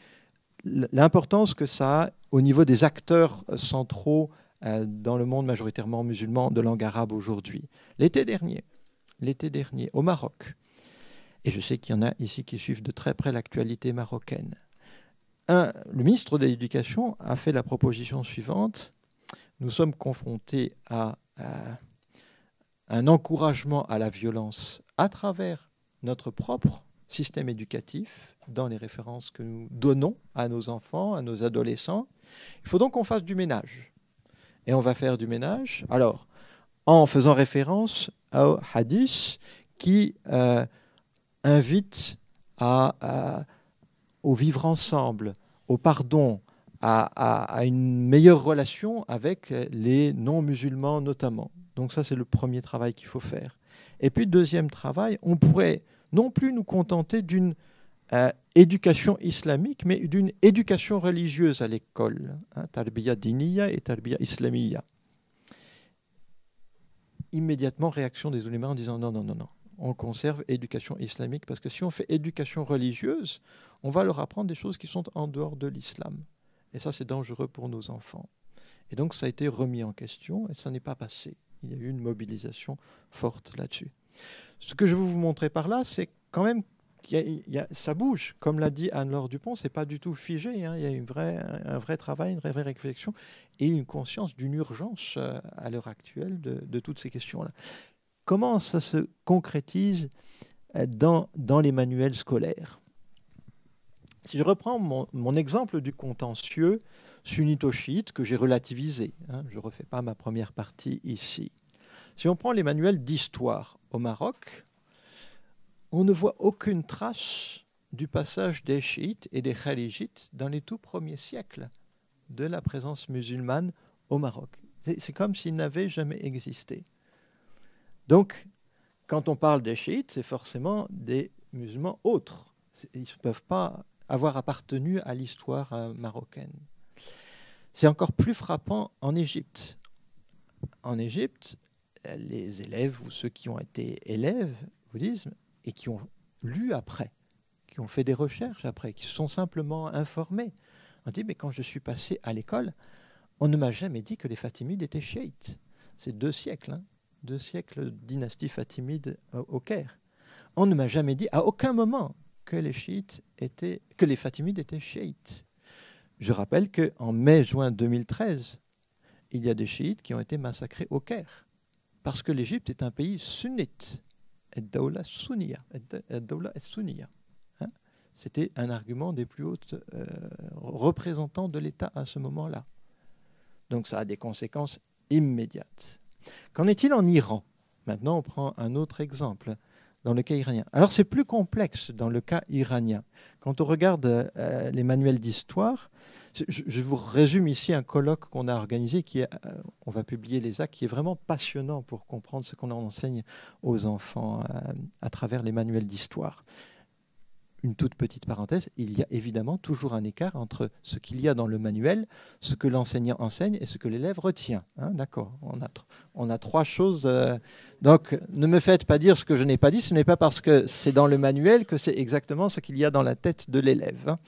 l'importance que ça a au niveau des acteurs centraux dans le monde majoritairement musulman de langue arabe aujourd'hui. L'été dernier, au Maroc, et je sais qu'il y en a ici qui suivent de très près l'actualité marocaine. Le ministre de l'Éducation a fait la proposition suivante. Nous sommes confrontés à un encouragement à la violence à travers notre propre système éducatif, dans les références que nous donnons à nos enfants, à nos adolescents. Il faut donc qu'on fasse du ménage. Et on va faire du ménage, alors, en faisant référence au hadith qui invite au vivre ensemble, au pardon, à une meilleure relation avec les non-musulmans notamment. Donc ça, c'est le premier travail qu'il faut faire. Et puis, deuxième travail, on pourrait non plus nous contenter d'une éducation islamique, mais d'une éducation religieuse à l'école. Tarbiya diniya et tarbiya islamiya. Immédiatement, réaction des oulémas en disant non, non, non, non. On conserve éducation islamique, parce que si on fait éducation religieuse, on va leur apprendre des choses qui sont en dehors de l'islam. Et ça, c'est dangereux pour nos enfants. Et donc, ça a été remis en question, et ça n'est pas passé. Il y a eu une mobilisation forte là-dessus. Ce que je veux vous montrer par là, c'est quand même ça bouge. Comme l'a dit Anne-Laure Dupont, c'est pas du tout figé. Hein. Il y a un vrai travail, une vraie réflexion et une conscience d'une urgence à l'heure actuelle de toutes ces questions-là. Comment ça se concrétise dans les manuels scolaires? Si je reprends mon exemple du contentieux sunnito-chiite que j'ai relativisé, hein, je ne refais pas ma première partie ici. Si on prend les manuels d'histoire au Maroc, on ne voit aucune trace du passage des chiites et des khalijites dans les tout premiers siècles de la présence musulmane au Maroc. C'est comme s'ils n'avaient jamais existé. Donc, quand on parle des chiites, c'est forcément des musulmans autres. Ils ne peuvent pas avoir appartenu à l'histoire marocaine. C'est encore plus frappant en Égypte. En Égypte, les élèves ou ceux qui ont été élèves au bouddhisme et qui ont lu après, qui ont fait des recherches après, qui se sont simplement informés, on dit, mais quand je suis passé à l'école, on ne m'a jamais dit que les Fatimides étaient chiites. C'est 2 siècles, hein, 2 siècles de dynastie fatimide au Caire. On ne m'a jamais dit, à aucun moment, que les Fatimides étaient chiites. Je rappelle qu'en mai-juin 2013, il y a des chiites qui ont été massacrés au Caire, parce que l'Égypte est un pays sunnite. Ad-Dawla sunniya. Hein? C'était un argument des plus hautes représentants de l'État à ce moment-là. Donc ça a des conséquences immédiates. Qu'en est-il en Iran? Maintenant, on prend un autre exemple dans le cas iranien. Alors c'est plus complexe dans le cas iranien. Quand on regarde les manuels d'histoire, je vous résume ici un colloque qu'on a organisé, on va publier les actes, qui est vraiment passionnant pour comprendre ce qu'on enseigne aux enfants à travers les manuels d'histoire. Une toute petite parenthèse, il y a évidemment toujours un écart entre ce qu'il y a dans le manuel, ce que l'enseignant enseigne et ce que l'élève retient. Hein, d'accord, on a 3 choses. Donc, ne me faites pas dire ce que je n'ai pas dit. Ce n'est pas parce que c'est dans le manuel que c'est exactement ce qu'il y a dans la tête de l'élève. Hein.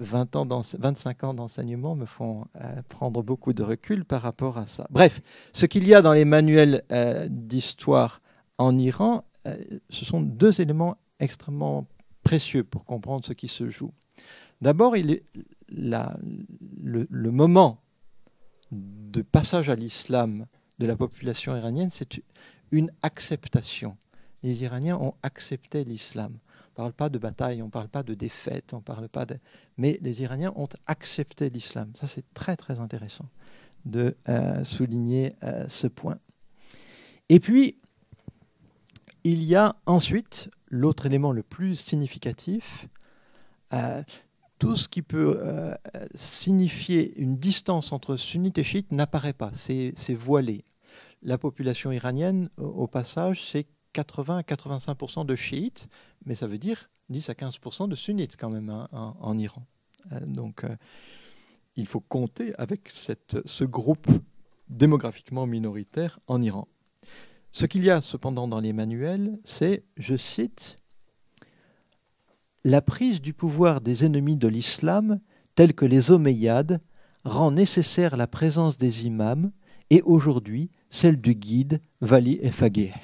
25 ans d'enseignement me font prendre beaucoup de recul par rapport à ça. Bref, ce qu'il y a dans les manuels d'histoire en Iran, ce sont 2 éléments extrêmement précieux pour comprendre ce qui se joue. D'abord, le moment de passage à l'islam de la population iranienne, c'est une acceptation. Les Iraniens ont accepté l'islam. On ne parle pas de bataille, on ne parle pas de défaite, mais les Iraniens ont accepté l'islam. Ça, c'est très, très intéressant de souligner ce point. Et puis, il y a ensuite l'autre élément le plus significatif, tout ce qui peut signifier une distance entre sunnites et chiites n'apparaît pas, c'est voilé. La population iranienne, au passage, c'est 80 à 85% de chiites, mais ça veut dire 10 à 15% de sunnites quand même en Iran. Donc il faut compter avec ce groupe démographiquement minoritaire en Iran. Ce qu'il y a cependant dans les manuels, c'est, je cite, « La prise du pouvoir des ennemis de l'islam, tels que les Omeyyades, rend nécessaire la présence des imams et aujourd'hui celle du guide Wali et Faqih. »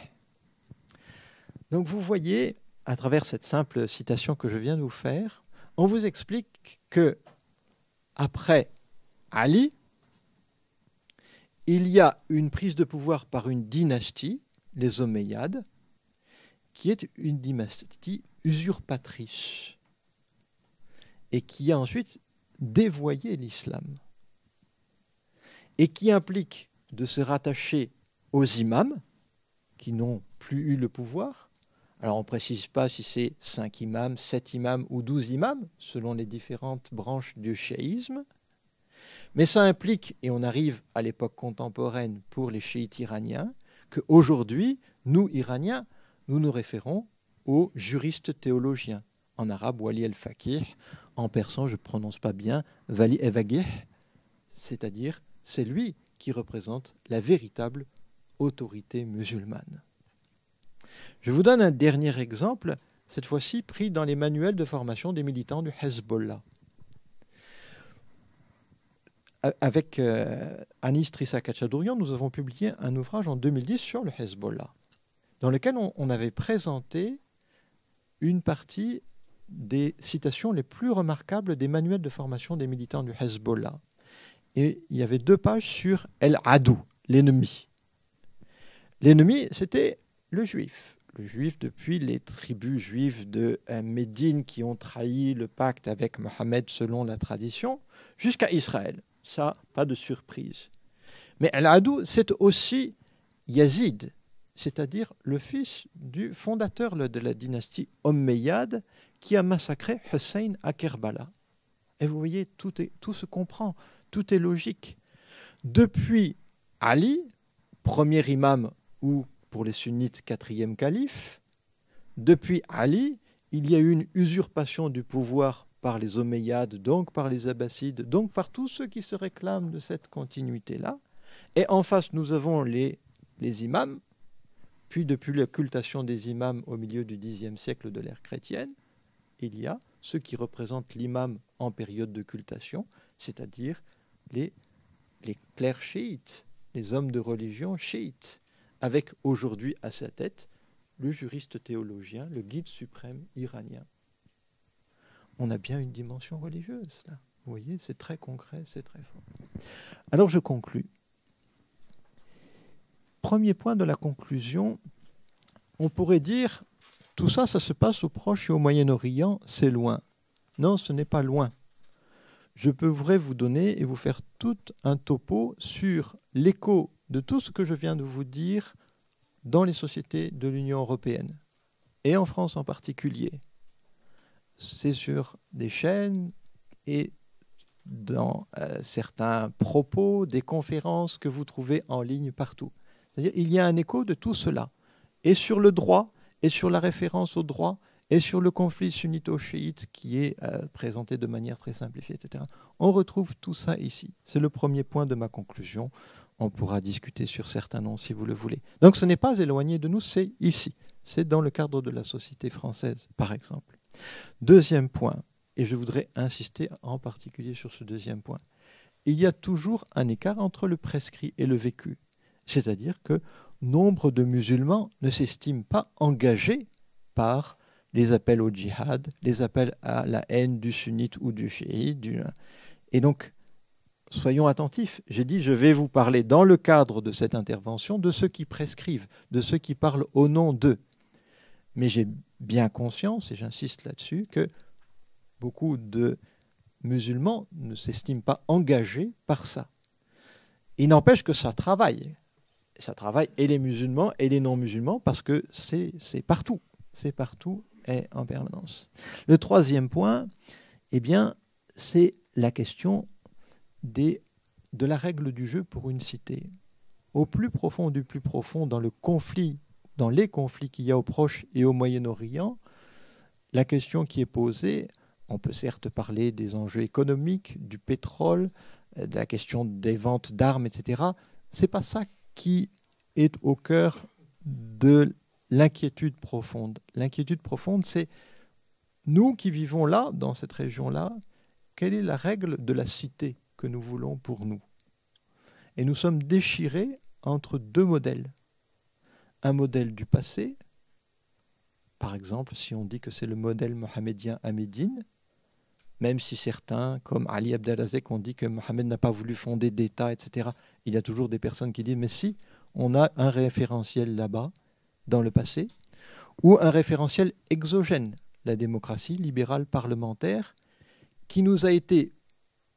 Donc vous voyez, à travers cette simple citation que je viens de vous faire, on vous explique que après Ali, il y a une prise de pouvoir par une dynastie, les Omeyyades, qui est une dynastie usurpatrice et qui a ensuite dévoyé l'islam et qui implique de se rattacher aux imams qui n'ont plus eu le pouvoir. Alors on ne précise pas si c'est 5 imams, 7 imams ou 12 imams, selon les différentes branches du chiisme. Mais ça implique, et on arrive à l'époque contemporaine pour les chiites iraniens, qu'aujourd'hui, nous, Iraniens, nous nous référons aux juristes théologiens. En arabe, Wali el-Faqih, en persan, je ne prononce pas bien, Wali el-Faqih, c'est-à-dire c'est lui qui représente la véritable autorité musulmane. Je vous donne un dernier exemple, cette fois-ci pris dans les manuels de formation des militants du Hezbollah. Avec Anis Trissa Khachadourian, nous avons publié un ouvrage en 2010 sur le Hezbollah, dans lequel on avait présenté une partie des citations les plus remarquables des manuels de formation des militants du Hezbollah. Et il y avait 2 pages sur El-Adou, l'ennemi. L'ennemi, c'était le juif. Le juif depuis les tribus juives de Médine qui ont trahi le pacte avec Mohammed selon la tradition, jusqu'à Israël. Ça, pas de surprise. Mais El-Adou, c'est aussi Yazid, c'est-à-dire le fils du fondateur de la dynastie Omeyyade qui a massacré Hussein à Kerbala. Et vous voyez, tout se comprend, tout est logique. Depuis Ali, premier imam ou pour les sunnites, 4e calife, depuis Ali, il y a eu une usurpation du pouvoir par les Omeyyades, donc par les Abbassides, donc par tous ceux qui se réclament de cette continuité-là. Et en face, nous avons les imams, puis depuis l'occultation des imams au milieu du Xe siècle de l'ère chrétienne, il y a ceux qui représentent l'imam en période d'occultation, c'est-à-dire les clercs chiites, les hommes de religion chiites, avec aujourd'hui à sa tête le juriste théologien, le guide suprême iranien. On a bien une dimension religieuse, là. Vous voyez, c'est très concret, c'est très fort. Alors je conclus. Premier point de la conclusion, on pourrait dire, tout ça, ça se passe au Proche et au Moyen-Orient, c'est loin. Non, ce n'est pas loin. Je pourrais vous donner et vous faire tout un topo sur l'écho de tout ce que je viens de vous dire dans les sociétés de l'Union européenne, et en France en particulier. C'est sur des chaînes et dans certains propos, des conférences que vous trouvez en ligne partout. C'est-à-dire il y a un écho de tout cela, et sur le droit, et sur la référence au droit, et sur le conflit sunnito-chiite qui est présenté de manière très simplifiée, etc. On retrouve tout ça ici. C'est le premier point de ma conclusion. On pourra discuter sur certains noms si vous le voulez. Donc ce n'est pas éloigné de nous, c'est ici. C'est dans le cadre de la société française, par exemple. Deuxième point, et je voudrais insister en particulier sur ce deuxième point. Il y a toujours un écart entre le prescrit et le vécu. C'est-à-dire que nombre de musulmans ne s'estiment pas engagés par les appels au djihad, les appels à la haine du sunnite ou du chiite. Et donc, soyons attentifs. J'ai dit, je vais vous parler dans le cadre de cette intervention de ceux qui prescrivent, de ceux qui parlent au nom d'eux. Mais j'ai bien conscience, et j'insiste là-dessus, que beaucoup de musulmans ne s'estiment pas engagés par ça. Il n'empêche que ça travaille. Ça travaille et les musulmans et les non-musulmans parce que c'est partout. C'est partout et en permanence. Le troisième point, eh bien, c'est la question de la règle du jeu pour une cité. Au plus profond du plus profond, dans les conflits qu'il y a au Proche et au Moyen-Orient, la question qui est posée, on peut certes parler des enjeux économiques, du pétrole, de la question des ventes d'armes, etc. C'est pas ça qui est au cœur de l'inquiétude profonde. L'inquiétude profonde, c'est nous qui vivons là, dans cette région-là, quelle est la règle de la cité que nous voulons pour nous? Et nous sommes déchirés entre 2 modèles. Un modèle du passé, par exemple, si on dit que c'est le modèle mohammedien à Médine, même si certains, comme Ali Abdelazek, ont dit que Mohammed n'a pas voulu fonder d'État, etc., il y a toujours des personnes qui disent, mais si, on a un référentiel là-bas, dans le passé, ou un référentiel exogène, la démocratie libérale parlementaire, qui nous a été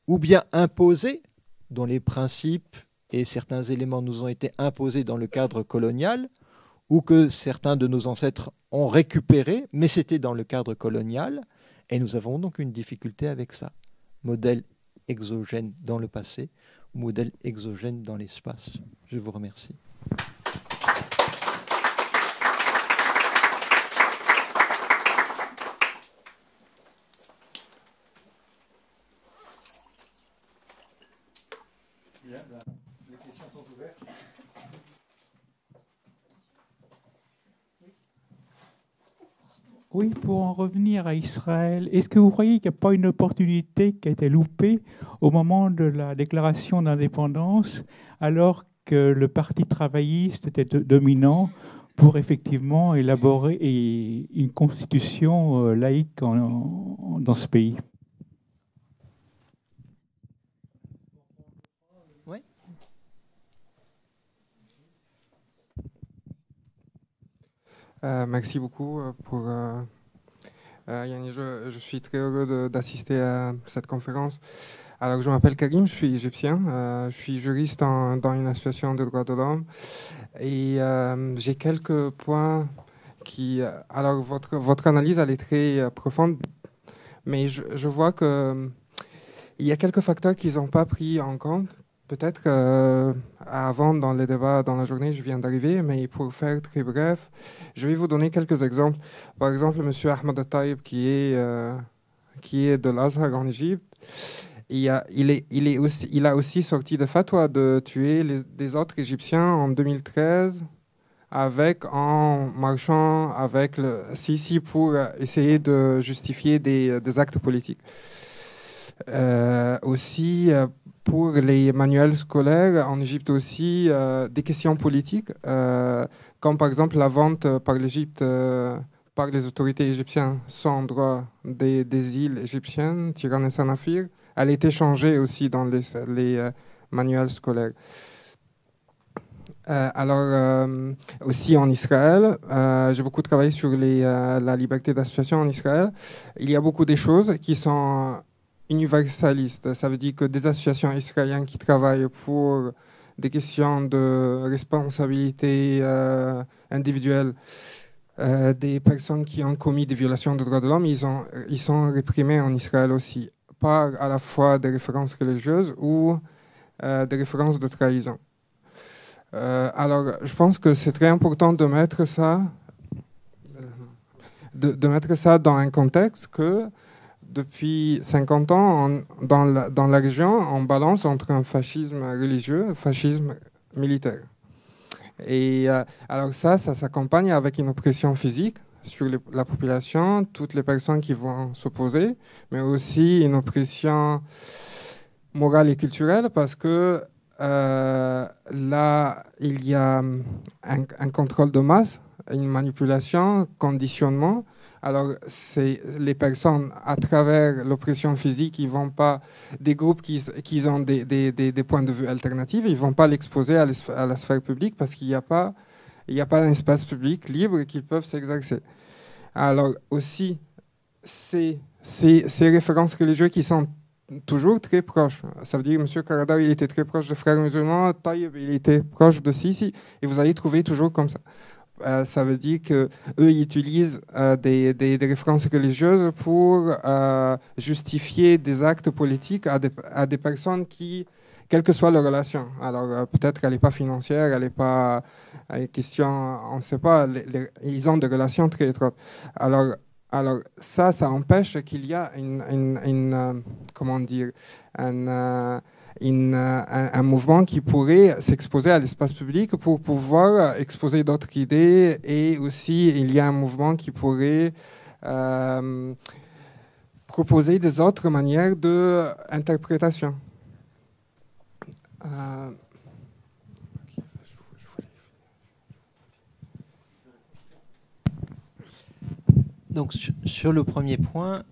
ou bien imposé, dont les principes et certains éléments nous ont été imposés dans le cadre colonial, ou que certains de nos ancêtres ont récupéré, mais c'était dans le cadre colonial, et nous avons donc une difficulté avec ça. Modèle exogène dans le passé, modèle exogène dans l'espace. Je vous remercie. Bien, les questions sont ouvertes. Oui, pour en revenir à Israël, est-ce que vous croyez qu'il n'y a pas une opportunité qui a été loupée au moment de la déclaration d'indépendance, alors que le parti travailliste était dominant, pour effectivement élaborer une constitution laïque dans ce pays. Oui. Merci beaucoup pour Yannis. Je suis très heureux d'assister à cette conférence. Alors, je m'appelle Karim, je suis égyptien, je suis juriste dans une association de droits de l'homme et j'ai quelques points qui... alors, votre analyse, elle est très profonde, mais je vois qu'il y a quelques facteurs qu'ils n'ont pas pris en compte. Peut-être avant, dans les débats, dans la journée, je viens d'arriver, mais pour faire très bref, je vais vous donner quelques exemples. Par exemple, M. Ahmed Al-Taïb, qui est de l'Azhar en Égypte, il a aussi sorti de fatwa de tuer des autres Égyptiens en 2013 en marchant avec le Sisi pour essayer de justifier des actes politiques. Aussi, pour les manuels scolaires, en Égypte aussi, des questions politiques, comme par exemple la vente par l'Égypte, par les autorités égyptiennes, sans droit des îles égyptiennes, Tiran et Sanafir. Elle a été changée aussi dans les manuels scolaires. Aussi en Israël, j'ai beaucoup travaillé sur la liberté d'association en Israël. Il y a beaucoup de choses qui sont universalistes. Ça veut dire que des associations israéliennes qui travaillent pour des questions de responsabilité individuelle, des personnes qui ont commis des violations des droits de l'homme, ils sont réprimés en Israël aussi, par à la fois des références religieuses ou des références de trahison. Alors, je pense que c'est très important de mettre ça, mettre ça dans un contexte que depuis 50 ans, dans la région, on balance entre un fascisme religieux et un fascisme militaire. Et alors ça s'accompagne avec une oppression physique sur la population, toutes les personnes qui vont s'opposer, mais aussi une oppression morale et culturelle parce que là, il y a un contrôle de masse, une manipulation, conditionnement. Alors, c'est les personnes, à travers l'oppression physique, ils vont pas, des groupes qui ont des points de vue alternatifs, ils ne vont pas l'exposer à la sphère publique parce qu'il n'y a pas un espace public libre qu'ils peuvent s'exercer. Alors, aussi, ces références religieuses qui sont toujours très proches. Ça veut dire que M. Karadar, il était très proche des frères musulmans, Taïeb, il était proche de Sisi, et vous allez trouver toujours comme ça. Ça veut dire qu'eux, ils utilisent des références religieuses pour justifier des actes politiques à des personnes qui, quelle que soit leur relation. Alors, peut-être qu'elle n'est pas financière, elle n'est pas question, on ne sait pas, ils ont des relations très étroites. Alors ça empêche qu'il y a comment dire, un mouvement qui pourrait s'exposer à l'espace public pour pouvoir exposer d'autres idées, et aussi il y a un mouvement qui pourrait proposer des autres manières d'interprétation. Donc sur le premier point,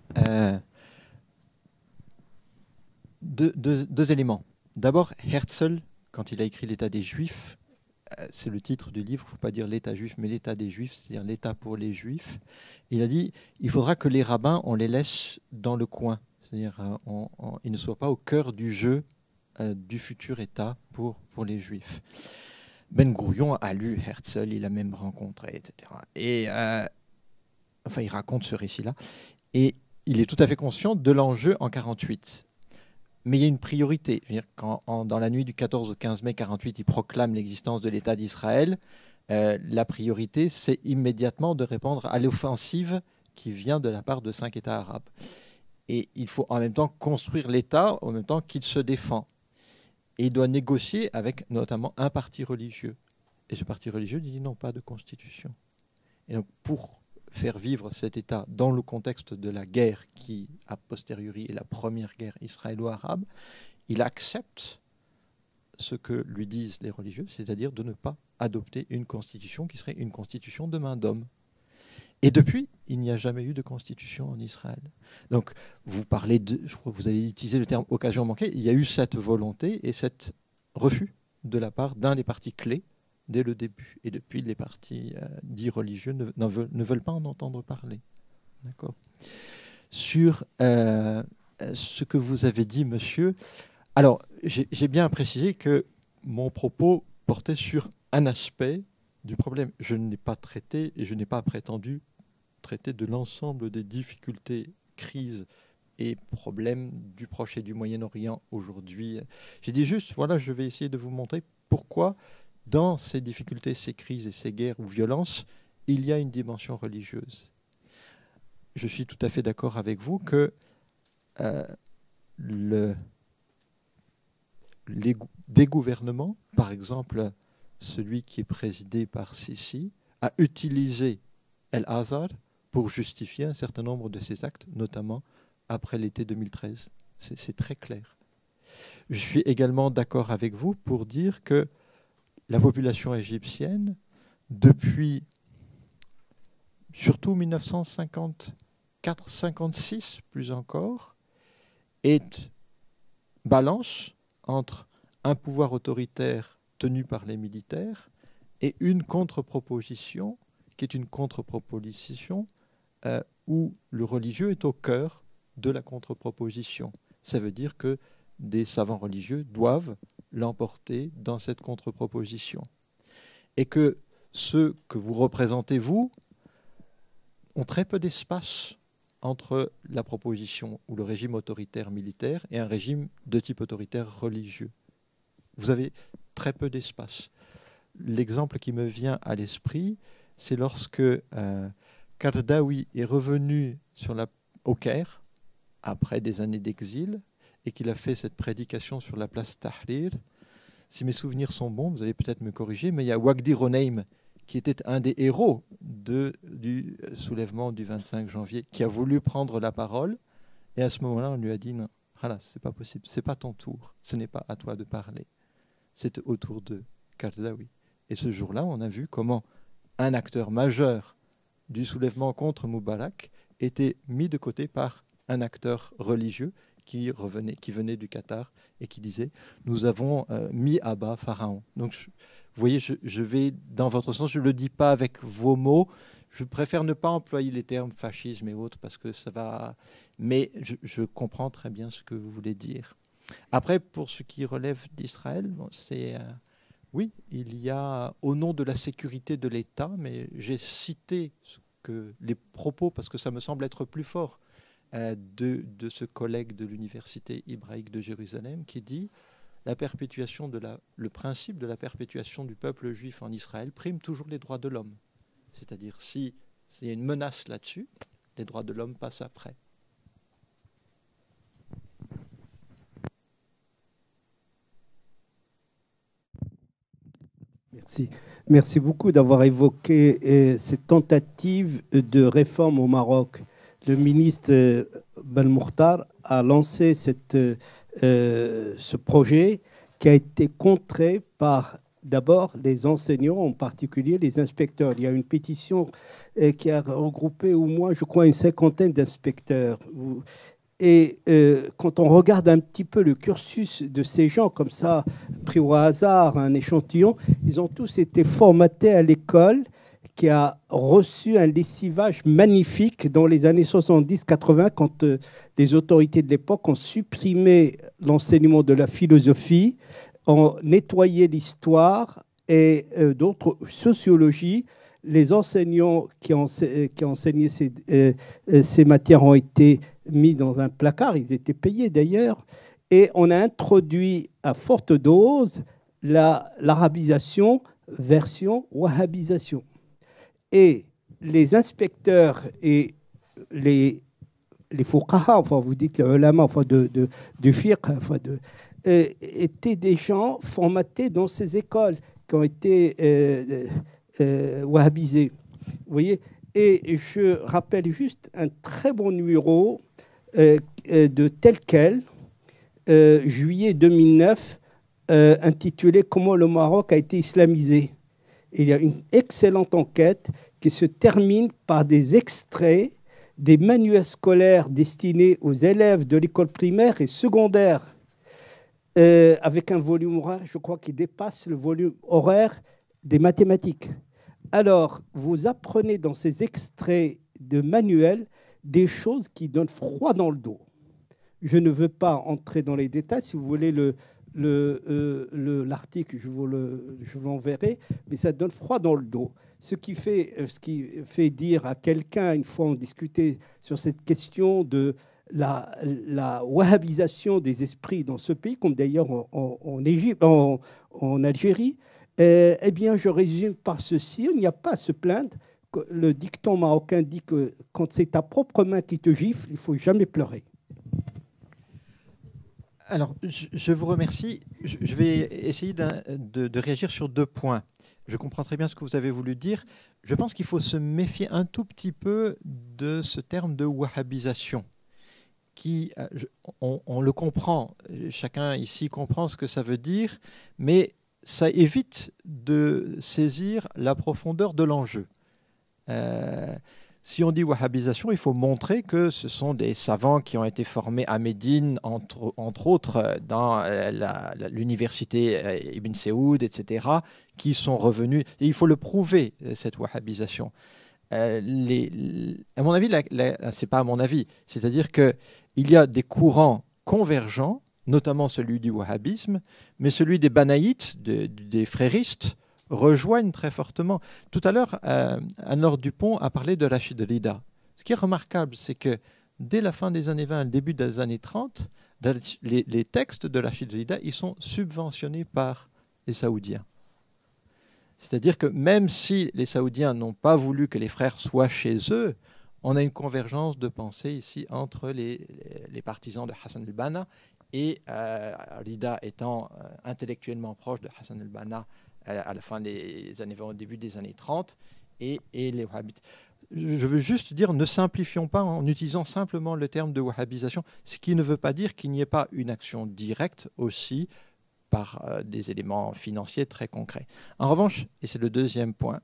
deux éléments. D'abord, Herzl, quand il a écrit l'État des Juifs, c'est le titre du livre, il ne faut pas dire l'État juif, mais l'État des Juifs, c'est-à-dire l'État pour les Juifs. Il a dit, il faudra que les rabbins, on les laisse dans le coin, c'est-à-dire ils ne soient pas au cœur du jeu du futur État pour les Juifs. Ben Gourion a lu Herzl, il l'a même rencontré, etc. Et enfin, il raconte ce récit-là. Et il est tout à fait conscient de l'enjeu en 1948. Mais il y a une priorité. Je veux dire, quand, dans la nuit du 14 au 15 mai 1948, il proclame l'existence de l'État d'Israël, la priorité, c'est immédiatement de répondre à l'offensive qui vient de la part de 5 États arabes. Et il faut en même temps construire l'État en même temps qu'il se défend. Et il doit négocier avec notamment un parti religieux. Et ce parti religieux dit non, pas de constitution. Et donc, pour faire vivre cet État dans le contexte de la guerre qui, a posteriori, est la première guerre israélo-arabe, il accepte ce que lui disent les religieux, c'est-à-dire de ne pas adopter une constitution qui serait une constitution de main d'homme. Et depuis, il n'y a jamais eu de constitution en Israël. Donc, vous parlez de, je crois que vous avez utilisé le terme occasion manquée, il y a eu cette volonté et cet refus de la part d'un des partis clés dès le début. Et depuis, les partis dits religieux ne veulent pas en entendre parler. D'accord. Sur ce que vous avez dit, monsieur, alors, j'ai bien précisé que mon propos portait sur un aspect du problème. Je n'ai pas traité et je n'ai pas prétendu traiter de l'ensemble des difficultés, crises et problèmes du Proche et du Moyen-Orient aujourd'hui. J'ai dit juste, voilà, je vais essayer de vous montrer pourquoi, dans ces difficultés, ces crises et ces guerres ou violences, il y a une dimension religieuse. Je suis tout à fait d'accord avec vous que des gouvernements, par exemple celui qui est présidé par Sisi, a utilisé El-Azhar pour justifier un certain nombre de ses actes, notamment après l'été 2013. C'est très clair. Je suis également d'accord avec vous pour dire que la population égyptienne, depuis surtout 1954-56, plus encore, balance entre un pouvoir autoritaire tenu par les militaires et une contre-proposition qui est une contre-proposition où le religieux est au cœur de la contre-proposition. Ça veut dire que des savants religieux doivent l'emporter dans cette contre-proposition. Et que ceux que vous représentez, vous, ont très peu d'espace entre la proposition ou le régime autoritaire militaire et un régime de type autoritaire religieux. Vous avez très peu d'espace. L'exemple qui me vient à l'esprit, c'est lorsque Kardawi est revenu au Caire, après des années d'exil, et qu'il a fait cette prédication sur la place Tahrir. Si mes souvenirs sont bons, vous allez peut-être me corriger, mais il y a Wagdi Roneim, qui était un des héros du soulèvement du 25 janvier, qui a voulu prendre la parole, et à ce moment-là, on lui a dit non, voilà, c'est pas possible, c'est pas ton tour, ce n'est pas à toi de parler, c'est au tour de Kardawi. Et ce jour-là, on a vu comment un acteur majeur du soulèvement contre Moubarak était mis de côté par un acteur religieux qui venait du Qatar et qui disait « Nous avons mis à bas Pharaon ». Donc, vous voyez, je vais dans votre sens, je ne le dis pas avec vos mots. Je préfère ne pas employer les termes fascisme et autres parce que ça va... Mais je comprends très bien ce que vous voulez dire. Après, pour ce qui relève d'Israël, bon, c'est... oui, il y a, au nom de la sécurité de l'État, mais j'ai cité les propos, parce que ça me semble être plus fort, de ce collègue de l'université hébraïque de Jérusalem, qui dit le principe de la perpétuation du peuple juif en Israël prime toujours les droits de l'homme. C'est-à-dire, s'il y a une menace là-dessus, les droits de l'homme passent après. Merci. Merci beaucoup d'avoir évoqué cette tentative de réforme au Maroc. Le ministre Belmokhtar a lancé ce projet qui a été contré par d'abord les enseignants, en particulier les inspecteurs. Il y a une pétition qui a regroupé au moins, je crois, une cinquantaine d'inspecteurs. Et quand on regarde un petit peu le cursus de ces gens, comme ça, pris au hasard, un échantillon, ils ont tous été formatés à l'école qui a reçu un lessivage magnifique dans les années 70-80, quand les autorités de l'époque ont supprimé l'enseignement de la philosophie, ont nettoyé l'histoire et d'autres sociologie. Les enseignants qui enseignaient ces matières ont été mis dans un placard, ils étaient payés d'ailleurs, et on a introduit à forte dose l'arabisation version wahhabisation. Et les inspecteurs et les fuqaha, enfin vous dites les ulama, enfin du fiqh, enfin étaient des gens formatés dans ces écoles qui ont été wahhabisés. Vous voyez. Et je rappelle juste un très bon numéro de Tel Quel, juillet 2009, intitulé « Comment le Maroc a été islamisé ». Il y a une excellente enquête qui se termine par des extraits des manuels scolaires destinés aux élèves de l'école primaire et secondaire, avec un volume horaire, je crois, qui dépasse le volume horaire des mathématiques. Alors, vous apprenez dans ces extraits de manuels des choses qui donnent froid dans le dos. Je ne veux pas entrer dans les détails. Si vous voulez l'article, je vous l'enverrai, mais ça donne froid dans le dos. Ce qui fait dire à quelqu'un, une fois on discutait sur cette question de la wahhabisation des esprits dans ce pays, comme d'ailleurs en Égypte, en Algérie, eh bien, je résume par ceci, il n'y a pas à se plaindre. Le dicton marocain dit que quand c'est ta propre main qui te gifle, il ne faut jamais pleurer. Alors, je vous remercie. Je vais essayer de réagir sur 2 points. Je comprends très bien ce que vous avez voulu dire. Je pense qu'il faut se méfier un tout petit peu de ce terme de wahhabisation, qui, on le comprend, chacun ici comprend ce que ça veut dire, mais ça évite de saisir la profondeur de l'enjeu. Si on dit wahhabisation, il faut montrer que ce sont des savants qui ont été formés à Médine, entre autres dans l'université Ibn Saoud, etc., qui sont revenus. Et il faut le prouver, cette wahhabisation. À mon avis, c'est pas à mon avis, c'est-à-dire qu'il y a des courants convergents, notamment celui du wahhabisme, mais celui des banaïtes, des fréristes, rejoignent très fortement. Tout à l'heure, Anne-Laure Dupont a parlé de Rachid Rida. Ce qui est remarquable, c'est que dès la fin des années 20, le début des années 30, les textes de Rachid Rida, ils sont subventionnés par les Saoudiens. C'est-à-dire que même si les Saoudiens n'ont pas voulu que les frères soient chez eux, on a une convergence de pensée ici entre les partisans de Hassan al-Banna et Rida étant intellectuellement proche de Hassan al-Banna à la fin des années 20, au début des années 30, et les wahhabites. Je veux juste dire, ne simplifions pas en utilisant simplement le terme de wahhabisation, ce qui ne veut pas dire qu'il n'y ait pas une action directe aussi par des éléments financiers très concrets. En revanche, et c'est le 2e point,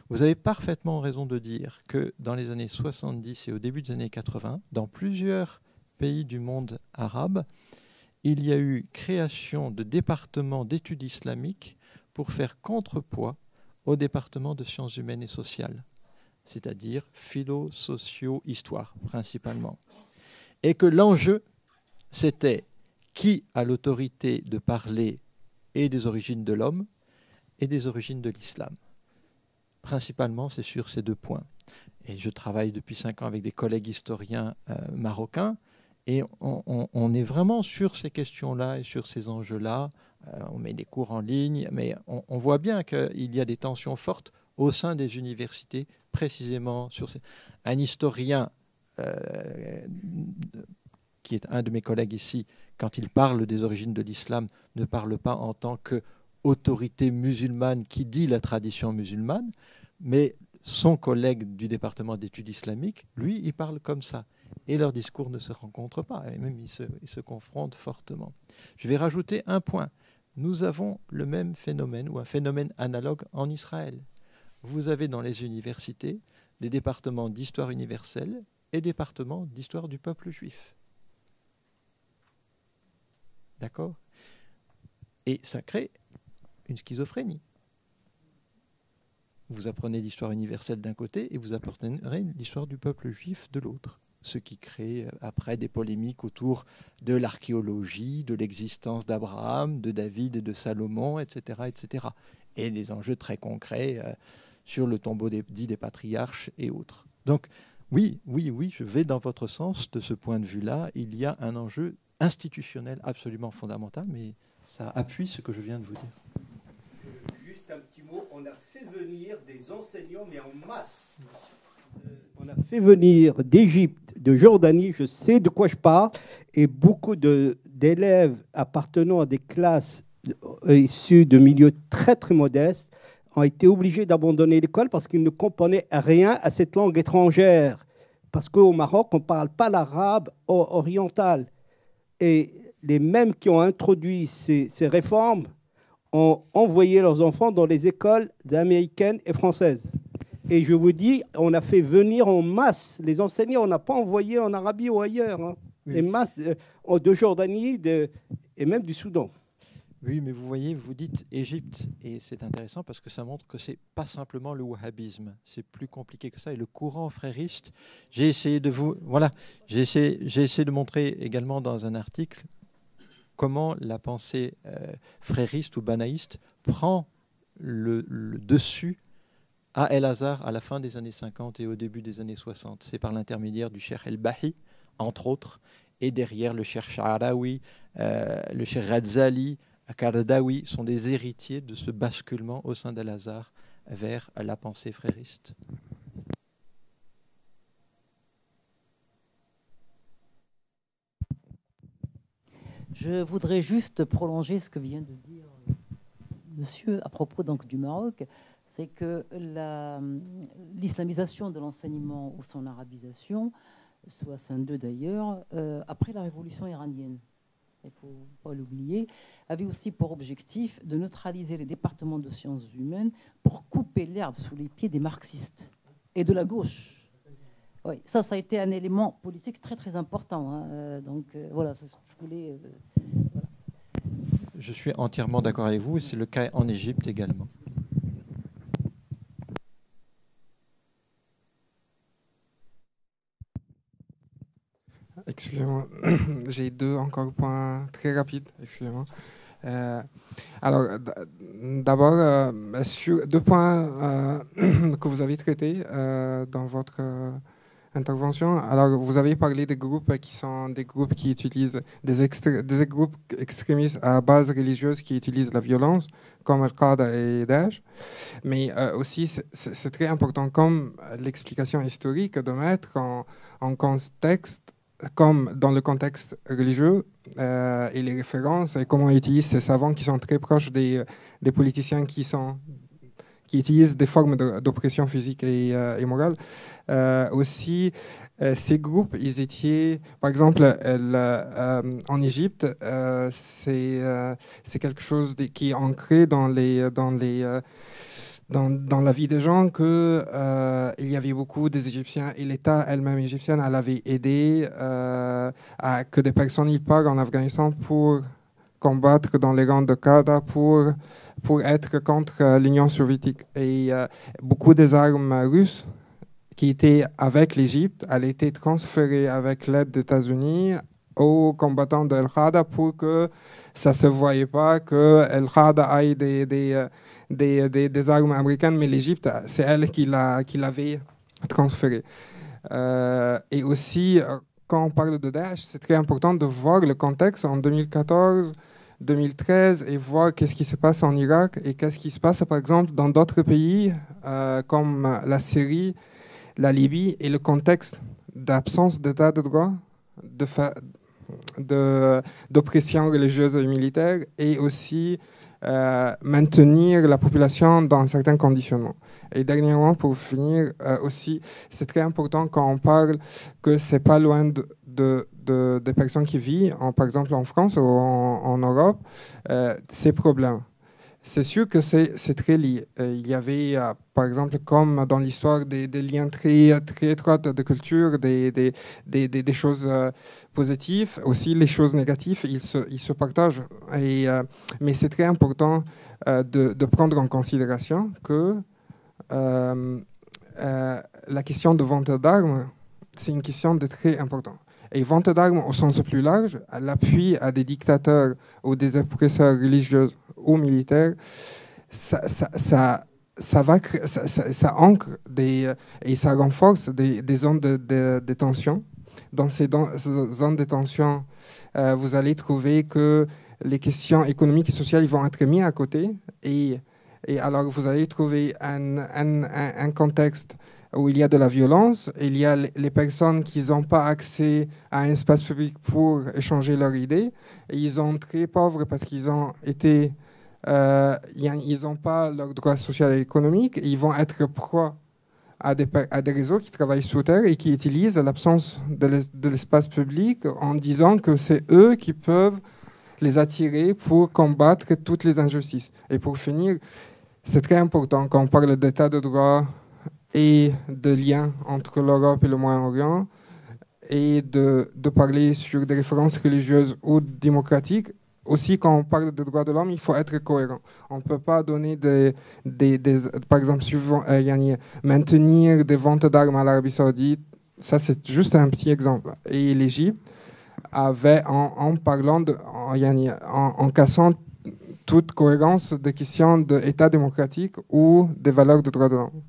vous avez parfaitement raison de dire que dans les années 70 et au début des années 80, dans plusieurs pays du monde arabe, il y a eu création de départements d'études islamiques pour faire contrepoids au département de sciences humaines et sociales, c'est-à-dire philo, socio, histoire principalement. Et que l'enjeu, c'était qui a l'autorité de parler et des origines de l'homme et des origines de l'islam. Principalement, c'est sur ces 2 points. Et je travaille depuis 5 ans avec des collègues historiens marocains, et on est vraiment sur ces questions-là et sur ces enjeux-là. On met des cours en ligne, mais on voit bien qu'il y a des tensions fortes au sein des universités, précisément sur ces... Un historien, qui est un de mes collègues ici, quand il parle des origines de l'islam, ne parle pas en tant qu'autorité musulmane qui dit la tradition musulmane, mais son collègue du département d'études islamiques, lui, il parle comme ça. Et leurs discours ne se rencontrent pas, et même ils se confrontent fortement. Je vais rajouter un point. Nous avons le même phénomène, ou un phénomène analogue en Israël. Vous avez dans les universités des départements d'histoire universelle et départements d'histoire du peuple juif. D'accord ? Et ça crée une schizophrénie. Vous apprenez l'histoire universelle d'un côté et vous apprenez l'histoire du peuple juif de l'autre. Ce qui crée après des polémiques autour de l'archéologie, de l'existence d'Abraham, de David et de Salomon, etc., etc. Et des enjeux très concrets sur le tombeau dit des patriarches et autres. Donc oui, je vais dans votre sens de ce point de vue-là. Il y a un enjeu institutionnel absolument fondamental, mais ça appuie ce que je viens de vous dire. Juste un petit mot, on a fait venir des enseignants, mais en masse. On a fait venir d'Égypte, de Jordanie, je sais de quoi je parle, et beaucoup d'élèves appartenant à des classes issues de milieux très très modestes ont été obligés d'abandonner l'école parce qu'ils ne comprenaient rien à cette langue étrangère. Parce qu'au Maroc, on ne parle pas l'arabe oriental. Et les mêmes qui ont introduit ces réformes ont envoyé leurs enfants dans les écoles américaines et françaises. Et je vous dis, on a fait venir en masse les enseignants, on n'a pas envoyé en Arabie ou ailleurs, hein. Oui. Les masses de Jordanie et même du Soudan. Oui, mais vous voyez, vous dites Égypte, et c'est intéressant parce que ça montre que c'est pas simplement le wahhabisme, c'est plus compliqué que ça. Et le courant frériste, j'ai essayé de montrer également dans un article comment la pensée frériste ou banaïste prend le dessus à El-Azhar à la fin des années 50 et au début des années 60. C'est par l'intermédiaire du cheikh El-Bahi, entre autres, et derrière le cheikh Sha'arawi, le cheikh Ghazali, Kardawi sont des héritiers de ce basculement au sein d'Al-Azhar vers la pensée frériste. Je voudrais juste prolonger ce que vient de dire monsieur à propos donc, du Maroc. C'est que l'islamisation de l'enseignement ou son arabisation, 62 d'ailleurs, après la révolution iranienne, il ne faut pas l'oublier, avait aussi pour objectif de neutraliser les départements de sciences humaines pour couper l'herbe sous les pieds des marxistes et de la gauche. Oui, ça a été un élément politique très très important. Hein. Donc voilà, je voulais. Voilà. Je suis entièrement d'accord avec vous, et c'est le cas en Égypte également. Excusez-moi, j'ai deux encore points très rapides. Excusez-moi. Alors, d'abord, sur deux points que vous avez traités dans votre intervention. Alors, vous avez parlé des groupes qui sont des groupes qui utilisent des groupes extrémistes à base religieuse qui utilisent la violence, comme Al-Qaïda et Daesh. Mais aussi, c'est très important, comme l'explication historique, de mettre en contexte, comme dans le contexte religieux et les références et comment ils utilisent ces savants qui sont très proches des politiciens qui utilisent des formes d'oppression physique et morale. Aussi, ces groupes, ils étaient, par exemple, en Égypte, c'est quelque chose qui est ancré dans la vie des gens qu'il y avait beaucoup des Égyptiens et l'État elle-même égyptienne, elle avait aidé à que des personnes y partent en Afghanistan pour combattre dans les rangs de Qaïda pour être contre l'Union soviétique. Et beaucoup des armes russes qui étaient avec l'Égypte, elles étaient transférées avec l'aide des États-Unis aux combattants de Al-Qaïda pour que ça ne se voyait pas que Al-Qaïda ait des armes américaines, mais l'Égypte, c'est elle qui l'avait transféré. Et aussi, quand on parle de Daesh, c'est très important de voir le contexte en 2014-2013 et voir qu'est-ce qui se passe en Irak et qu'est-ce qui se passe, par exemple, dans d'autres pays comme la Syrie, la Libye, et le contexte d'absence d'état de droit, d'oppression religieuse et militaire, et aussi maintenir la population dans certains conditionnements. Et dernièrement, pour finir, aussi, c'est très important quand on parle que c'est pas loin des personnes qui vivent, par exemple en France ou en Europe, ces problèmes. C'est sûr que c'est très lié. Il y avait, par exemple, comme dans l'histoire, des liens très, très étroits de culture, des choses positives, aussi les choses négatives, ils se partagent. Mais c'est très important de prendre en considération que la question de vente d'armes, c'est une question de très importante. Et vente d'armes au sens plus large, l'appui à des dictateurs ou des oppresseurs religieux ou militaires, ça ancre et ça renforce des zones de tension. Dans ces zones de tension, vous allez trouver que les questions économiques et sociales ils vont être mis à côté. Et alors, vous allez trouver un contexte où il y a de la violence, il y a les personnes qui n'ont pas accès à un espace public pour échanger leurs idées, et ils sont très pauvres parce qu'ils ont été, ils n'ont pas leurs droits sociaux et économiques, et ils vont être proies à des réseaux qui travaillent sous terre et qui utilisent l'absence de l'espace public en disant que c'est eux qui peuvent les attirer pour combattre toutes les injustices. Et pour finir, c'est très important quand on parle d'état de droit et de lien entre l'Europe et le Moyen-Orient, et de parler sur des références religieuses ou démocratiques. Aussi, quand on parle des droits de l'homme, il faut être cohérent. On ne peut pas donner par exemple, maintenir des ventes d'armes à l'Arabie Saoudite. Ça, c'est juste un petit exemple. Et l'Égypte avait, en cassant toute cohérence des questions d'État démocratique ou des valeurs de droits de l'homme.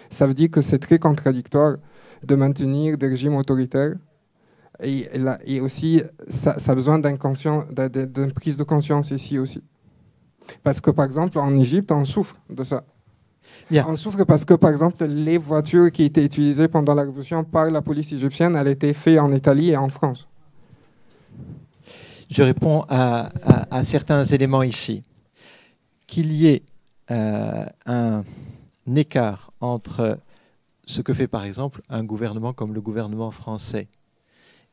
Ça veut dire que c'est très contradictoire de maintenir des régimes autoritaires. Et aussi, ça a besoin d'une prise de conscience ici aussi. Parce que, par exemple, en Égypte, on souffre de ça. Bien. On souffre parce que, par exemple, les voitures qui étaient utilisées pendant la révolution par la police égyptienne, elles étaient faites en Italie et en France. Je réponds à certains éléments ici. Qu'il y ait un écart entre ce que fait, par exemple, un gouvernement comme le gouvernement français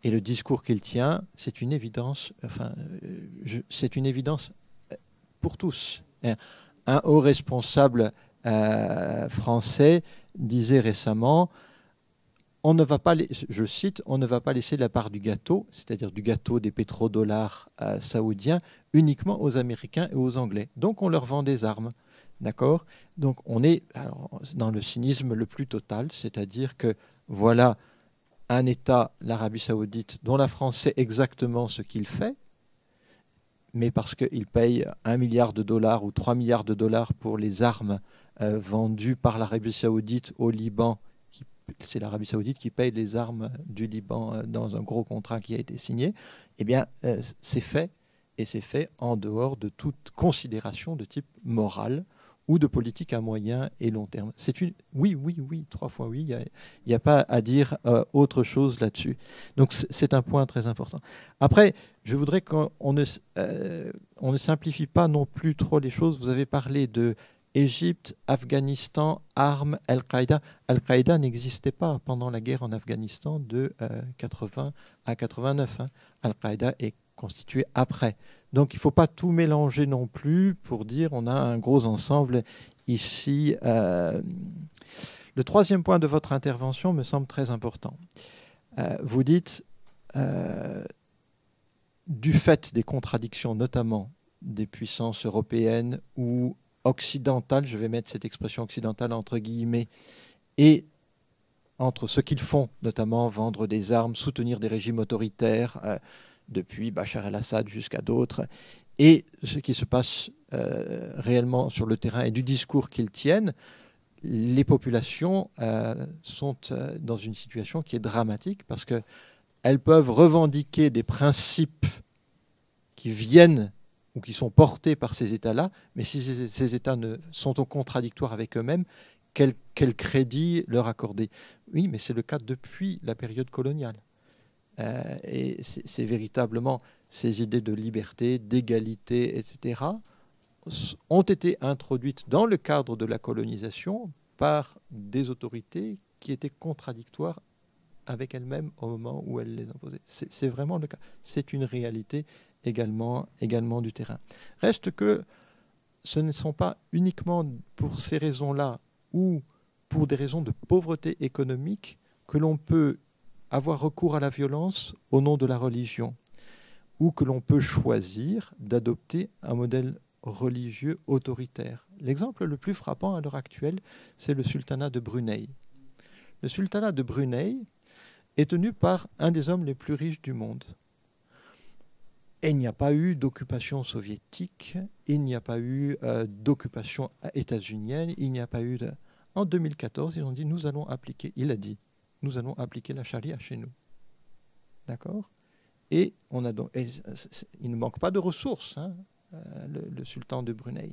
et le discours qu'il tient, c'est une évidence. C'est une évidence pour tous. Un haut responsable français disait récemment, on ne va pas, je cite, on ne va pas laisser la part du gâteau, c'est-à-dire du gâteau des pétrodollars saoudiens, uniquement aux Américains et aux Anglais. Donc on leur vend des armes. D'accord ? Donc on est dans le cynisme le plus total, c'est-à-dire que voilà un État, l'Arabie Saoudite, dont la France sait exactement ce qu'il fait, mais parce qu'il paye 1 milliard de dollars ou 3 milliards de dollars pour les armes vendues par l'Arabie Saoudite au Liban. C'est l'Arabie Saoudite qui paye les armes du Liban dans un gros contrat qui a été signé. Eh bien, c'est fait, et c'est fait en dehors de toute considération de type moral ou de politique à moyen et long terme. Oui, 3 fois oui, il n'y a pas à dire autre chose là-dessus. Donc c'est un point très important. Après, je voudrais qu'on ne simplifie pas non plus trop les choses. Vous avez parlé de Égypte, Afghanistan, armes, Al-Qaïda. Al-Qaïda n'existait pas pendant la guerre en Afghanistan de 80 à 89. Al-Qaïda est constitué après. Donc il ne faut pas tout mélanger non plus pour dire on a un gros ensemble ici. Le troisième point de votre intervention me semble très important. Vous dites, du fait des contradictions, notamment des puissances européennes ou occidentales, je vais mettre cette expression occidentale entre guillemets, et entre ce qu'ils font, notamment vendre des armes, soutenir des régimes autoritaires, depuis Bachar el-Assad jusqu'à d'autres, et ce qui se passe réellement sur le terrain et du discours qu'ils tiennent, les populations sont dans une situation qui est dramatique parce qu'elles peuvent revendiquer des principes qui viennent ou qui sont portés par ces États-là, mais si ces États sont en contradictoire avec eux-mêmes, quel crédit leur accorder ? Oui, mais c'est le cas depuis la période coloniale. Et c'est véritablement ces idées de liberté, d'égalité, etc., ont été introduites dans le cadre de la colonisation par des autorités qui étaient contradictoires avec elles-mêmes au moment où elles les imposaient. C'est vraiment le cas. C'est une réalité également du terrain. Reste que ce ne sont pas uniquement pour ces raisons-là ou pour des raisons de pauvreté économique que l'on peut avoir recours à la violence au nom de la religion, ou que l'on peut choisir d'adopter un modèle religieux autoritaire. L'exemple le plus frappant à l'heure actuelle, c'est le sultanat de Brunei. Le sultanat de Brunei est tenu par un des hommes les plus riches du monde. Et il n'y a pas eu d'occupation soviétique, il n'y a pas eu d'occupation états-unienne, il n'y a pas eu de... En 2014, ils ont dit, nous allons appliquer la charia chez nous. D'accord ? Et il ne manque pas de ressources, le sultan de Brunei.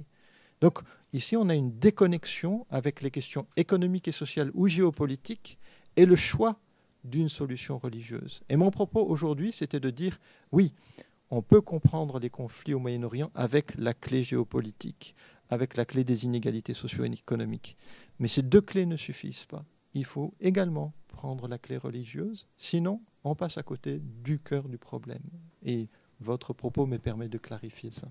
Donc ici, on a une déconnexion avec les questions économiques et sociales ou géopolitiques et le choix d'une solution religieuse. Et mon propos aujourd'hui, c'était de dire, oui, on peut comprendre les conflits au Moyen-Orient avec la clé géopolitique, avec la clé des inégalités socio-économiques. Mais ces deux clés ne suffisent pas. Il faut également prendre la clé religieuse, sinon on passe à côté du cœur du problème. Et votre propos me permet de clarifier ça.